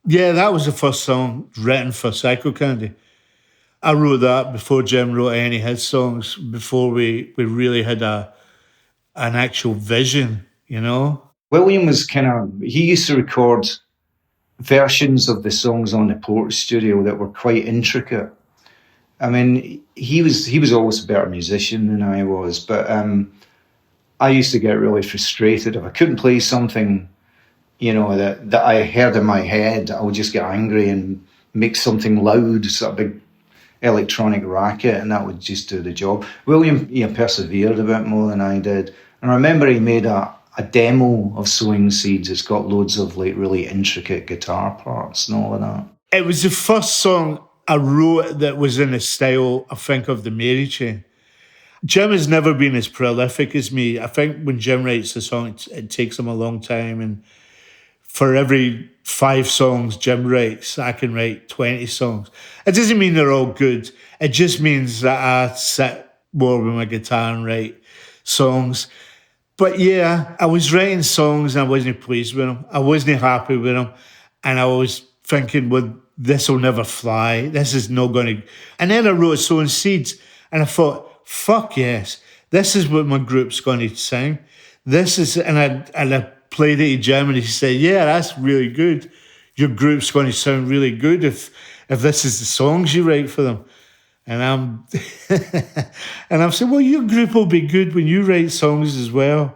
yeah, that was the first song written for Psychocandy. I wrote that before Jim wrote any of his songs, before we really had an actual vision, you know? William was he used to record versions of the songs on the Portastudio that were quite intricate. I mean, he was always a better musician than I was, but I used to get really frustrated if I couldn't play something, you know, that I heard in my head. I would just get angry and make something loud, sort of big electronic racket, and that would just do the job. William, persevered a bit more than I did. And I remember he made a demo of Sowing Seeds. It's got loads of like really intricate guitar parts and all of that. It was the first song I wrote that was in the style, I think, of the Mary Chain. Jim has never been as prolific as me. I think when Jim writes a song, it takes him a long time, and for every 5 songs Jim writes, I can write 20 songs. It doesn't mean they're all good. It just means that I sit more with my guitar and write songs. But yeah, I was writing songs and I wasn't pleased with them. I wasn't happy with them. And I was thinking, well, this will never fly. This is not going to... And then I wrote Sowing Seeds, and I thought, fuck yes, this is what my group's going to sing. This is... And I played it to Jim, and he said, yeah, that's really good. Your group's going to sound really good if this is the songs you write for them. And I'm saying, well, your group will be good when you write songs as well.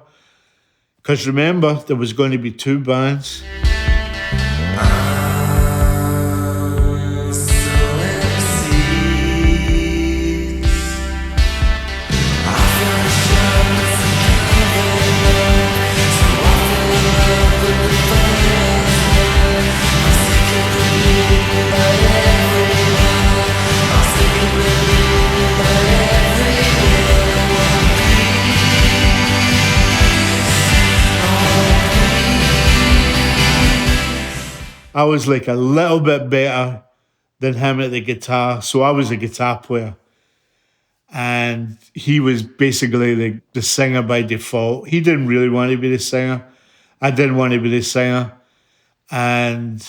Because remember, there was going to be 2 bands. I'm sowing seeds. I was like a little bit better than him at the guitar. So I was a guitar player. And he was basically the singer by default. He didn't really want to be the singer. I didn't want to be the singer. And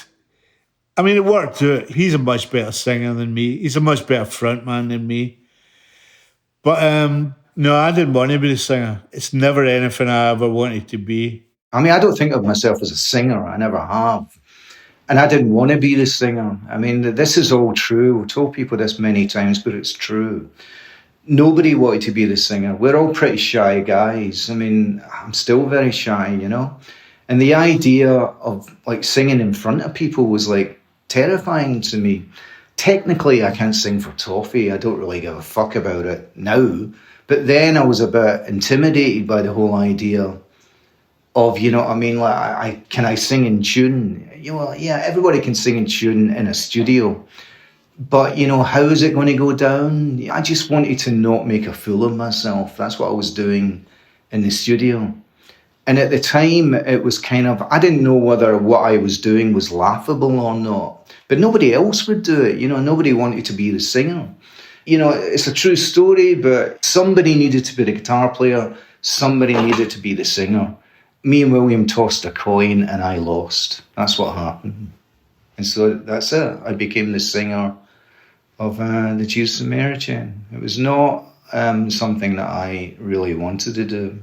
I mean, it worked out. He's a much better singer than me. He's a much better frontman than me. But no, I didn't want to be the singer. It's never anything I ever wanted to be. I mean, I don't think of myself as a singer. I never have. And I didn't want to be the singer. I mean, this is all true. I've told people this many times, but it's true. Nobody wanted to be the singer. We're all pretty shy guys. I mean, I'm still very shy, you know? And the idea of like singing in front of people was like terrifying to me. Technically, I can't sing for toffee. I don't really give a fuck about it now. But then I was a bit intimidated by the whole idea of, you know what I mean? Like, can I sing in tune? You know, yeah, everybody can sing in tune in a studio. But, you know, how is it going to go down? I just wanted to not make a fool of myself. That's what I was doing in the studio. And at the time, it was kind of, I didn't know whether what I was doing was laughable or not. But nobody else would do it. You know, nobody wanted to be the singer. You know, it's a true story, but somebody needed to be the guitar player. Somebody needed to be the singer. Me and William tossed a coin and I lost. That's what happened. And so that's it. I became the singer of the Jesus and Mary Chain. It was not something that I really wanted to do.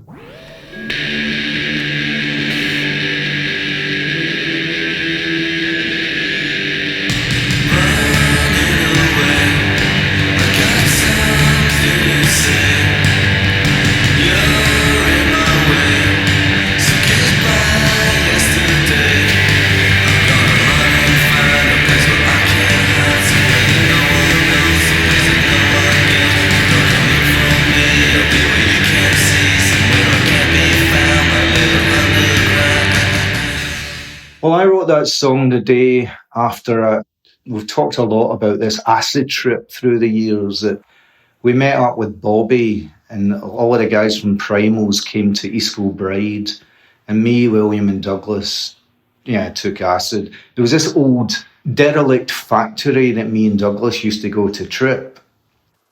Well, I wrote that song the day after we've talked a lot about this acid trip through the years, that we met up with Bobby and all of the guys from Primals came to East Kilbride, and me, William and Douglas, took acid. There was this old derelict factory that me and Douglas used to go to trip,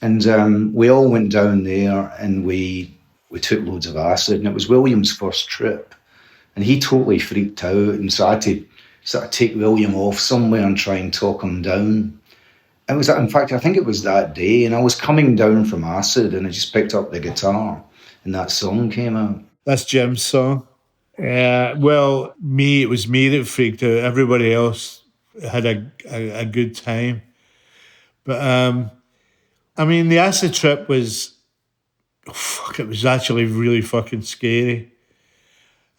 and we all went down there and we took loads of acid, and it was William's first trip. And he totally freaked out, and so I had to sort of take William off somewhere and try and talk him down. It was, in fact, I think it was that day, and I was coming down from acid, and I just picked up the guitar, and that song came out. That's Jim's song. Well, it was me that freaked out. Everybody else had a good time. But, I mean, the acid trip was, it was actually really fucking scary.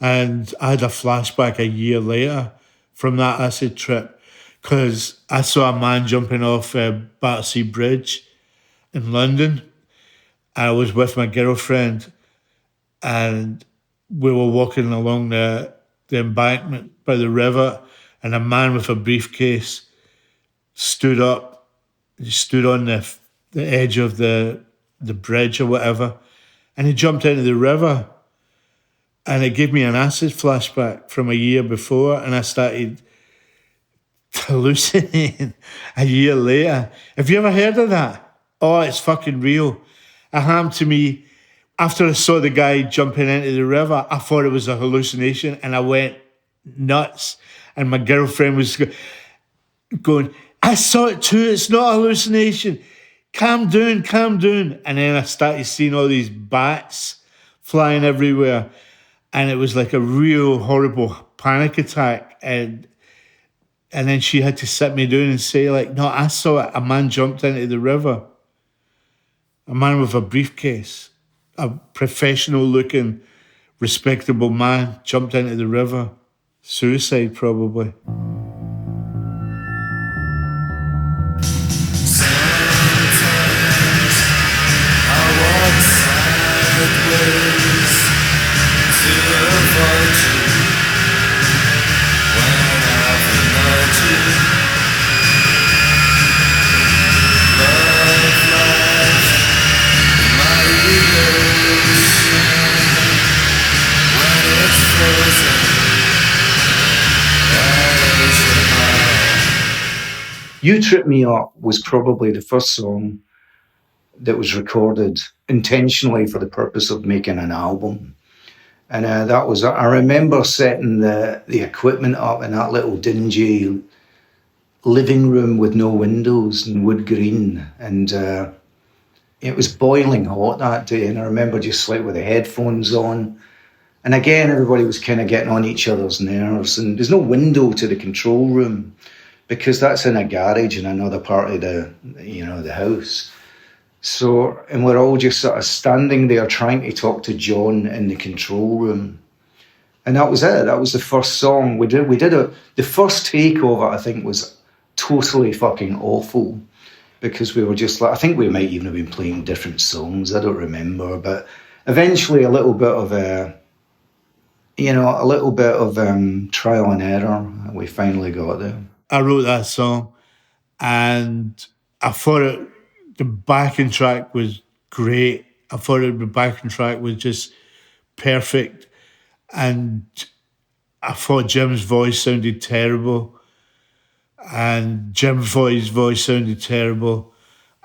And I had a flashback a year later from that acid trip because I saw a man jumping off Battersea Bridge in London. I was with my girlfriend and we were walking along the embankment by the river, and a man with a briefcase stood up. He stood on the edge of the bridge or whatever, and he jumped into the river. And it gave me an acid flashback from a year before, and I started hallucinating a year later. Have you ever heard of that? Oh, it's fucking real. It happened to me after I saw the guy jumping into the river. I thought it was a hallucination, and I went nuts. And my girlfriend was going, I saw it too, it's not a hallucination. Calm down, calm down. And then I started seeing all these bats flying everywhere. And it was like a real horrible panic attack. And then she had to sit me down and say, like, no, I saw it. A man jumped into the river. A man with a briefcase. A professional-looking, respectable man jumped into the river. Suicide, probably. Sometimes I walk sideways to avoid you when I've annoyed you. Love life, my illusion when it's frozen. I You Trip Me Up was probably the first song that was recorded intentionally for the purpose of making an album. And I remember setting the equipment up in that little dingy living room with no windows and wood green. And it was boiling hot that day. And I remember just like with the headphones on. And again, everybody was kind of getting on each other's nerves. And there's no window to the control room because that's in a garage in another part of the house. So, and we're all just sort of standing there trying to talk to John in the control room. And that was it. That was the first song. The first take of it, I think, was totally fucking awful because we were just like, I think we might even have been playing different songs. I don't remember. But eventually a little bit of trial and error. We finally got there. I wrote that song and I thought the backing track was great. I thought the backing track was just perfect. And I thought Jim's voice sounded terrible. And Jim Foy's voice sounded terrible.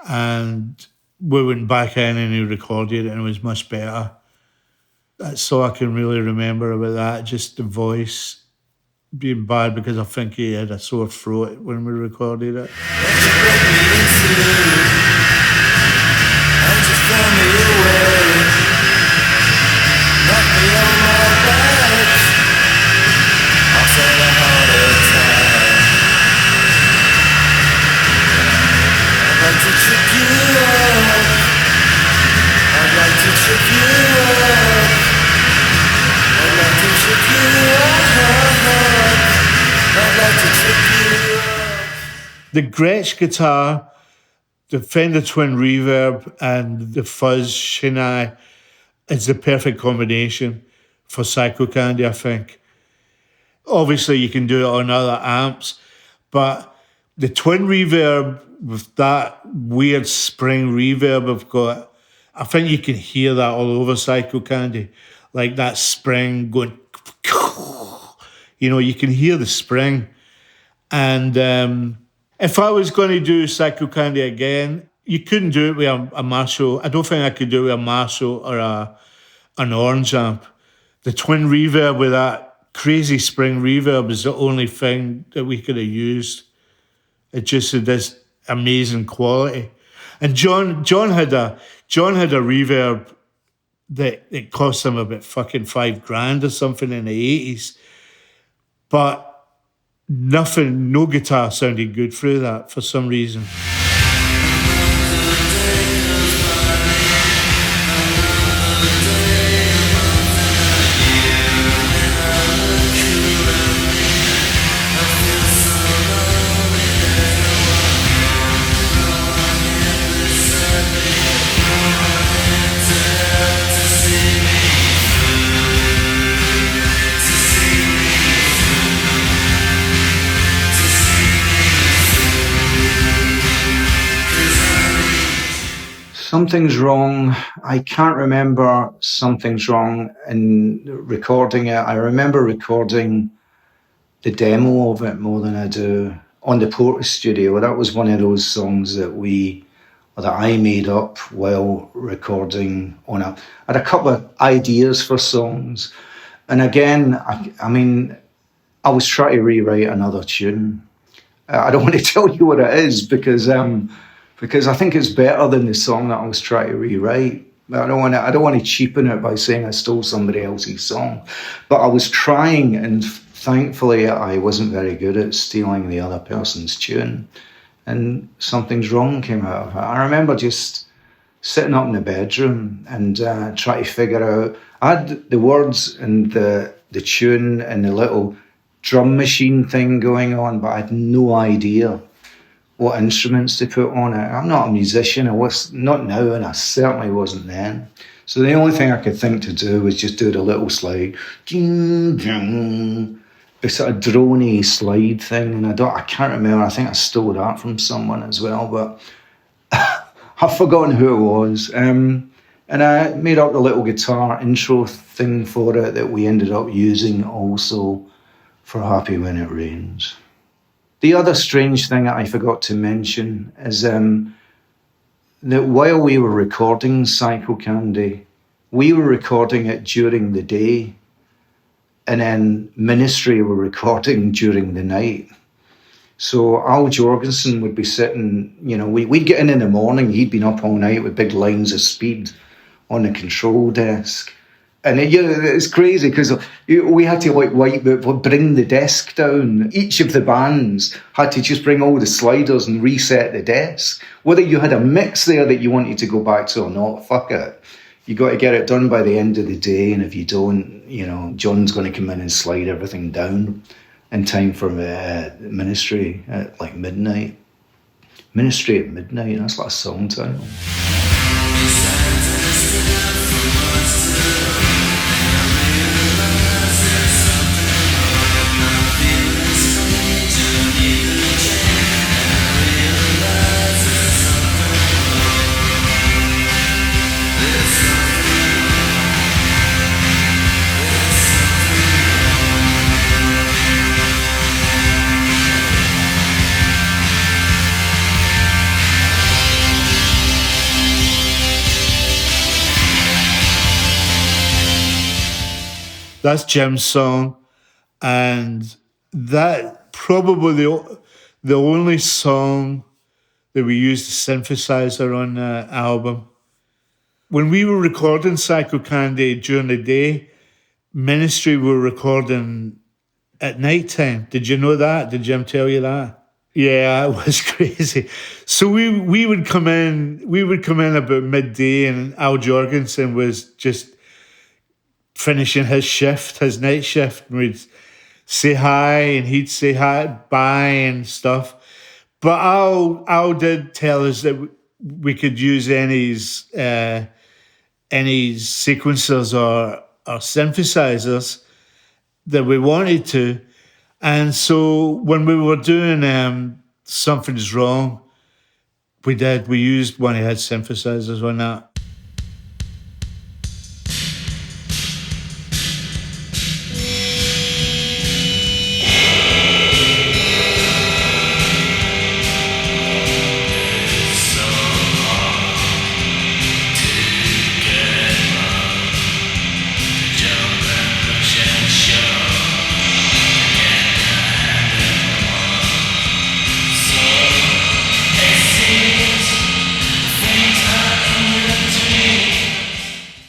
And we went back in and he recorded it and it was much better. That's all I can really remember about that, just the voice being bad because I think he had a sore throat when we recorded it. The Gretsch guitar, the Fender Twin Reverb, and the fuzz Shinai is the perfect combination for Psychocandy, I think. Obviously, you can do it on other amps, but the Twin Reverb with that weird spring reverb I've got, I think you can hear that all over Psychocandy, like that spring going, you can hear the spring. And if I was going to do Psychocandy again, you couldn't do it with a Marshall. I don't think I could do it with a Marshall or an Orange amp. The Twin Reverb with that crazy spring reverb is the only thing that we could have used. It just had this amazing quality. And John had a reverb that it cost him about fucking $5,000 or something in the 80s. But no guitar sounded good through that for some reason. Something's Wrong. I can't remember Something's Wrong in recording it. I remember recording the demo of it more than I do on the Portastudio. That was one of those songs that I made up while recording I had a couple of ideas for songs. And again, I was trying to rewrite another tune. I don't want to tell you what it is because I think it's better than the song that I was trying to rewrite. I don't want to cheapen it by saying I stole somebody else's song. But I was trying, and thankfully I wasn't very good at stealing the other person's tune. And Something's Wrong came out of it. I remember just sitting up in the bedroom and trying to figure out. I had the words and the tune and the little drum machine thing going on, but I had no idea what instruments to put on it. I'm not a musician. I was not now, and I certainly wasn't then. So the only thing I could think to do was just do the little slide, ding, ding, a sort of droney slide thing. And I can't remember. I think I stole that from someone as well, but I've forgotten who it was. And I made up the little guitar intro thing for it that we ended up using also for Happy When It Rains. The other strange thing that I forgot to mention is that while we were recording Psychocandy, we were recording it during the day, and then Ministry were recording during the night. So Al Jorgensen would be sitting, we'd get in the morning, he'd been up all night with big lines of speed on the control desk. And it's crazy because we had to bring the desk down. Each of the bands had to just bring all the sliders and reset the desk. Whether you had a mix there that you wanted to go back to or not, fuck it. You got to get it done by the end of the day. And if you don't, John's going to come in and slide everything down in time for Ministry at like midnight. Ministry at midnight, that's like a song title. That's Jim's song, and that probably the only song that we used a synthesizer on the album. When we were recording Psychocandy during the day, Ministry were recording at night time. Did you know that? Did Jim tell you that? Yeah, it was crazy. So we would come in about midday, and Al Jorgensen was just finishing his night shift, and we'd say hi and he'd say hi, bye and stuff. But Al did tell us that we could use any sequencers or synthesizers that we wanted to. And so when we were doing Something's Wrong, we used one of his synthesizers on that.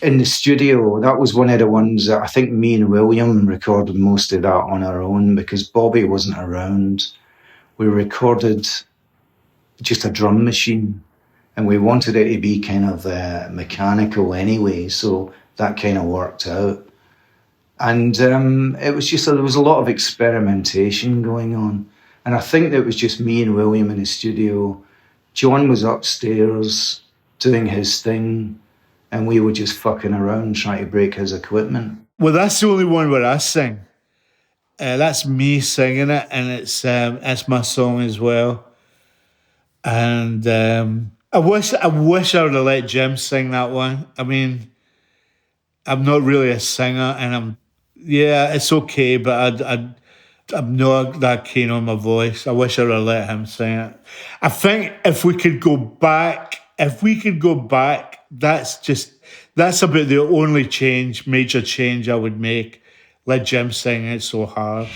In the studio, that was one of the ones that I think me and William recorded most of that on our own because Bobby wasn't around. We recorded just a drum machine, and we wanted it to be kind of mechanical anyway, so that kind of worked out. And it was just there was a lot of experimentation going on, and I think that it was just me and William in the studio. John was upstairs doing his thing, and we were just fucking around trying to break his equipment. Well, that's the only one where I sing. That's me singing it, and it's my song as well. And I wish I would have let Jim sing that one. I mean, I'm not really a singer, and it's okay, but I'm not that keen on my voice. I wish I would have let him sing it. I think if we could go back, that's about the only major change I would make. Let Jim sing It's So Hard.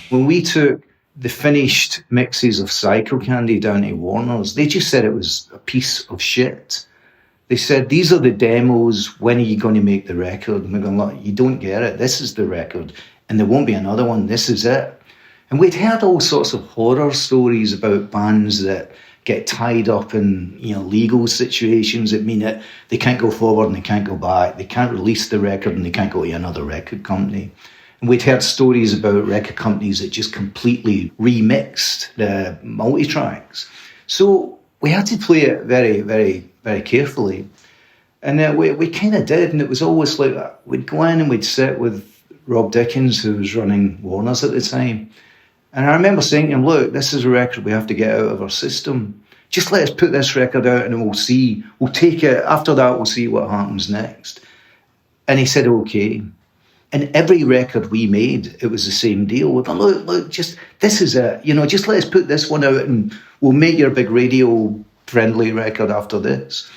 When we took the finished mixes of Psychocandy down to Warner's, they just said it was a piece of shit. They said, these are the demos, when are you going to make the record? And we're going, look, you don't get it. This is the record, and there won't be another one. This is it. And we'd heard all sorts of horror stories about bands that get tied up in legal situations that mean that they can't go forward and they can't go back. They can't release the record and they can't go to another record company. And we'd heard stories about record companies that just completely remixed the multi-tracks. So we had to play it very, very, very carefully. And we kind of did, and it was always like we'd go in and we'd sit with Rob Dickens, who was running Warner's at the time. And I remember saying to him, look, this is a record we have to get out of our system. Just let us put this record out and we'll see. We'll take it. After that, we'll see what happens next. And he said, okay. And every record we made, it was the same deal. We thought, look, just, this is it. Just let us put this one out and we'll make your big radio-friendly record after this.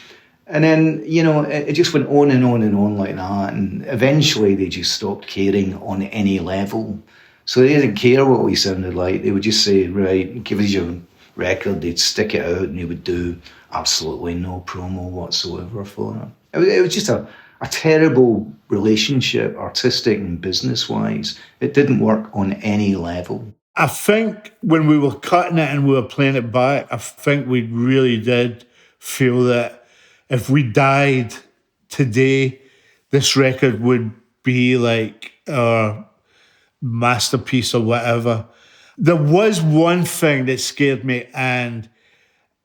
And then, it just went on and on and on like that. And eventually they just stopped caring on any level. So they didn't care what we sounded like. They would just say, right, give us your record. They'd stick it out and they would do absolutely no promo whatsoever for it. It was just a terrible relationship, artistic and business-wise. It didn't work on any level. I think when we were cutting it and we were playing it back, I think we really did feel that if we died today, this record would be like our masterpiece or whatever. There was one thing that scared me, and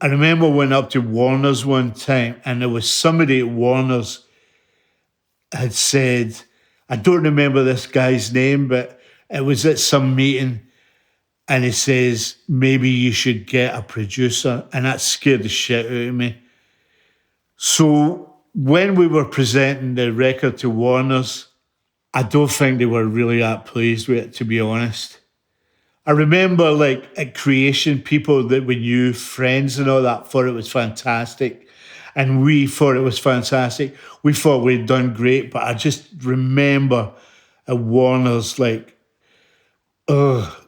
I remember went up to Warner's one time and there was somebody at Warner's had said, I don't remember this guy's name, but it was at some meeting, and he says, maybe you should get a producer, and that scared the shit out of me. So when we were presenting the record to Warner's, I don't think they were really that pleased with it, to be honest. I remember, like, at creation, people that we knew, friends and all that, thought it was fantastic. And we thought it was fantastic. We thought we'd done great, but I just remember at Warner's, like,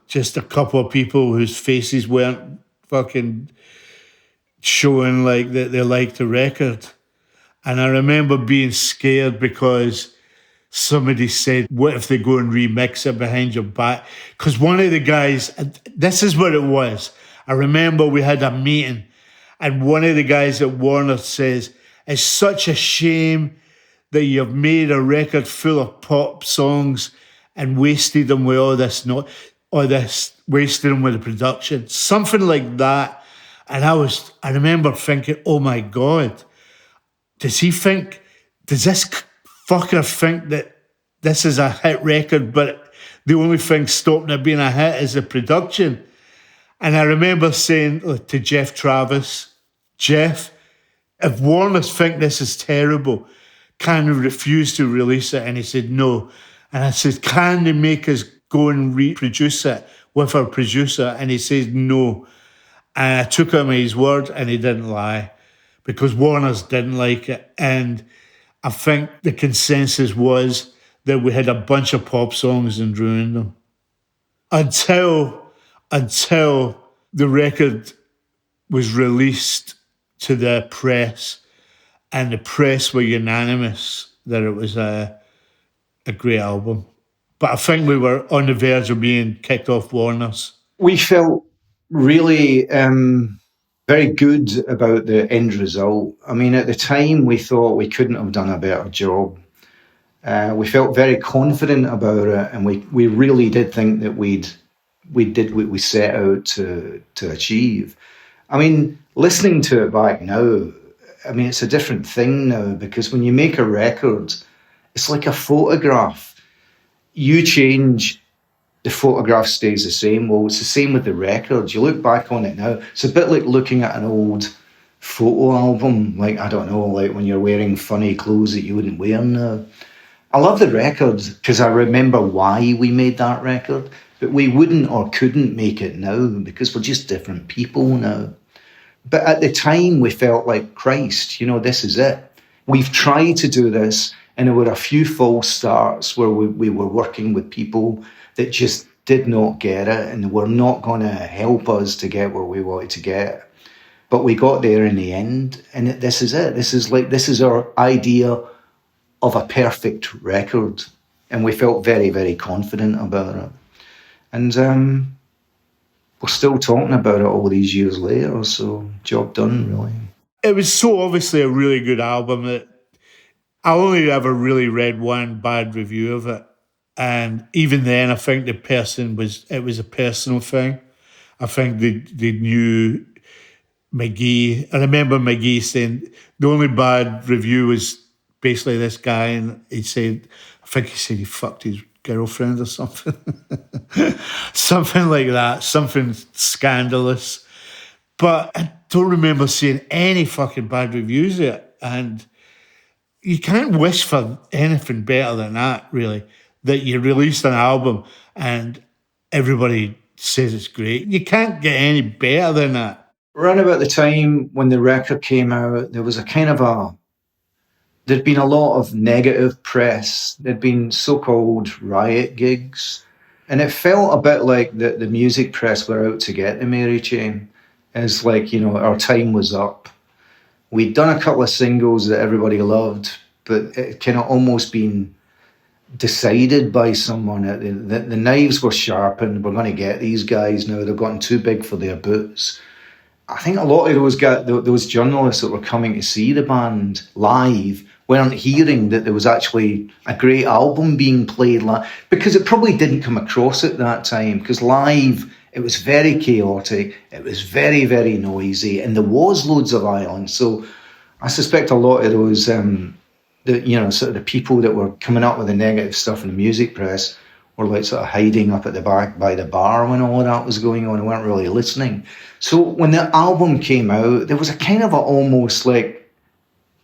just a couple of people whose faces weren't fucking showing like that they liked the record. And I remember being scared because somebody said, what if they go and remix it behind your back? Because one of the guys, this is what it was. I remember we had a meeting and one of the guys at Warner says, it's such a shame that you've made a record full of pop songs and wasted them with wasted them with the production. Something like that. And I remember thinking, oh my God, does this fucker think that this is a hit record, but the only thing stopping it being a hit is the production? And I remember saying to Jeff Travis, Jeff, if Warner's think this is terrible, can we refuse to release it? And he said, no. And I said, can they make us go and reproduce it with our producer? And he said, no. And I took him at his word, and he didn't lie, because Warner's didn't like it. And I think the consensus was that we had a bunch of pop songs and ruined them. Until the record was released to the press, and the press were unanimous that it was a great album. But I think we were on the verge of being kicked off Warner's. We felt really very good about the end result. I mean, at the time, we thought we couldn't have done a better job. We felt very confident about it, and we really did think that we did what we set out to achieve. I mean, listening to it back now, I mean, it's a different thing now, because when you make a record, it's like a photograph. You change, the photograph stays the same. Well, it's the same with the record. You look back on it now, it's a bit like looking at an old photo album, like, I don't know, like when you're wearing funny clothes that you wouldn't wear now. I love the record because I remember why we made that record, but we wouldn't or couldn't make it now because we're just different people now. But at the time, we felt like, Christ, this is it. We've tried to do this, and there were a few false starts where we were working with people that just did not get it and were not going to help us to get where we wanted to get. But we got there in the end, and this is it. This is our idea of a perfect record, and we felt very, very confident about it. And we're still talking about it all these years later, so job done, really. It was so obviously a really good album that I only ever really read one bad review of it, And even then, I think it was a personal thing. I think they knew McGee. I remember McGee saying the only bad review was basically this guy, and he said, I think he said he fucked his girlfriend or something. Something like that, something scandalous. But I don't remember seeing any fucking bad reviews of it. And you can't wish for anything better than that, really. That you released an album and everybody says it's great. You can't get any better than that. Around about the time when the record came out, there was there'd been a lot of negative press. There'd been so-called riot gigs. And it felt a bit like the music press were out to get the Mary Chain. It's like, our time was up. We'd done a couple of singles that everybody loved, but it kind of almost been decided by someone. The knives were sharpened. We're going to get these guys now. They've gotten too big for their boots. I think a lot of those journalists that were coming to see the band live weren't hearing that there was actually a great album being played live, because it probably didn't come across at that time, because live it was very chaotic, it was very, very noisy, and there was loads of violence. So I suspect a lot of those sort of the people that were coming up with the negative stuff in the music press were like sort of hiding up at the back by the bar when all of that was going on and weren't really listening. So when the album came out, there was a kind of almost like,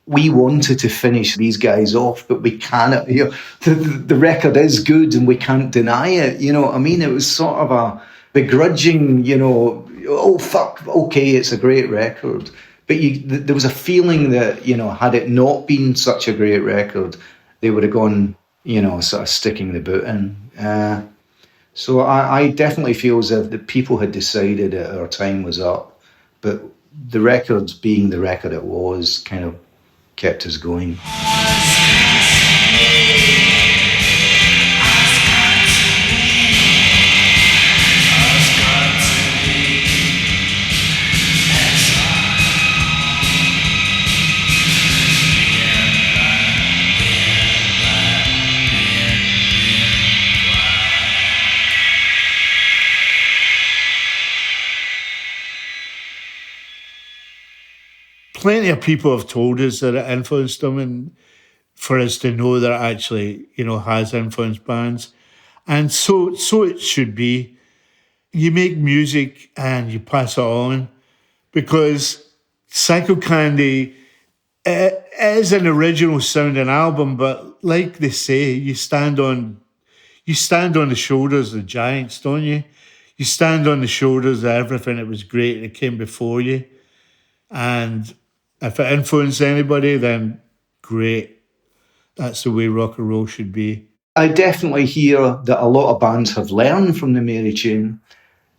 we wanted to finish these guys off, but we cannot. The record is good and we can't deny it. You know what I mean? It was sort of a begrudging, oh, fuck, okay, it's a great record. But there was a feeling that, had it not been such a great record, they would have gone, sort of sticking the boot in. So I definitely feel as if the people had decided that our time was up, but the record being the record it was kind of kept us going. Plenty of people have told us that it influenced them, and for us to know that it actually, has influenced bands. And so it should be. You make music and you pass it on, because Psychocandy is an original sounding album, but like they say, you stand on the shoulders of the giants, don't you? You stand on the shoulders of everything that was great that came before you. And if it influenced anybody, then great. That's the way rock and roll should be. I definitely hear that a lot of bands have learned from the Mary Chain.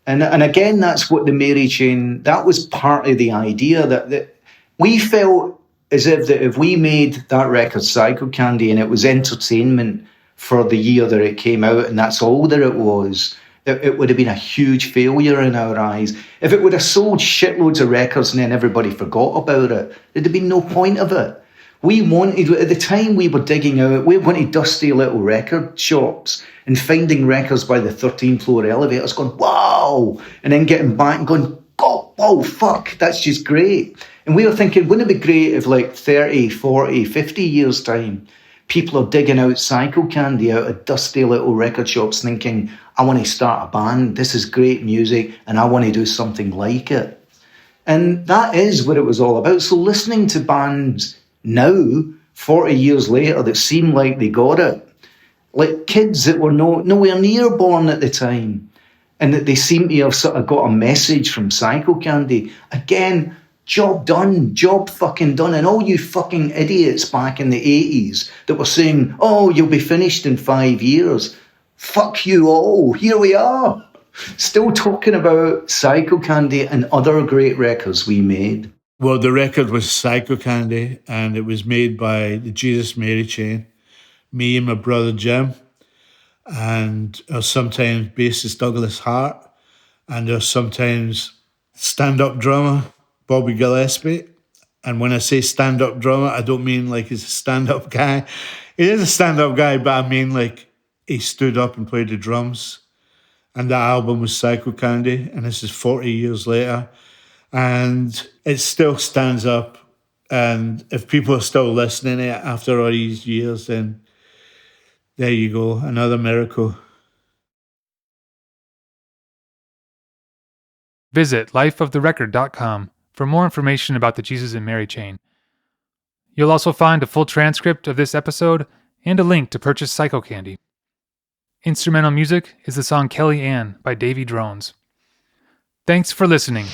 And again, that's what the Mary Chain, that was part of the idea, that we felt as if that if we made that record Psychocandy and it was entertainment for the year that it came out and that's all that it was, it would have been a huge failure in our eyes. If it would have sold shitloads of records and then everybody forgot about it, there'd have been no point of it. We wanted, at the time we were digging out, we wanted dusty little record shops and finding records by the 13th floor elevators going, wow, and then getting back and going, oh, whoa, fuck, that's just great. And we were thinking, wouldn't it be great if like 30, 40, 50 years' time, people are digging out Psychocandy out of dusty little record shops thinking, I want to start a band, this is great music, and I want to do something like it. And that is what it was all about. So listening to bands now, 40 years later, that seem like they got it, like kids that were nowhere near born at the time, and that they seem to have sort of got a message from Psychocandy, again, job done, job fucking done. And all you fucking idiots back in the 80s that were saying, oh, you'll be finished in 5 years. Fuck you all. Here we are. Still talking about Psychocandy and other great records we made. Well, the record was Psychocandy, and it was made by the Jesus Mary Chain, me and my brother Jim, and our sometimes bassist Douglas Hart, and our sometimes stand-up drummer Bobby Gillespie. And when I say stand-up drummer, I don't mean like he's a stand-up guy. He is a stand-up guy, but I mean like he stood up and played the drums. And the album was Psychocandy, and this is 40 years later. And it still stands up. And if people are still listening to it after all these years, then there you go, another miracle. Visit lifeoftherecord.com for more information about the Jesus and Mary chain. You'll also find a full transcript of this episode and a link to purchase Psychocandy. Instrumental music is the song Kelly Ann by Davy Drones. Thanks for listening.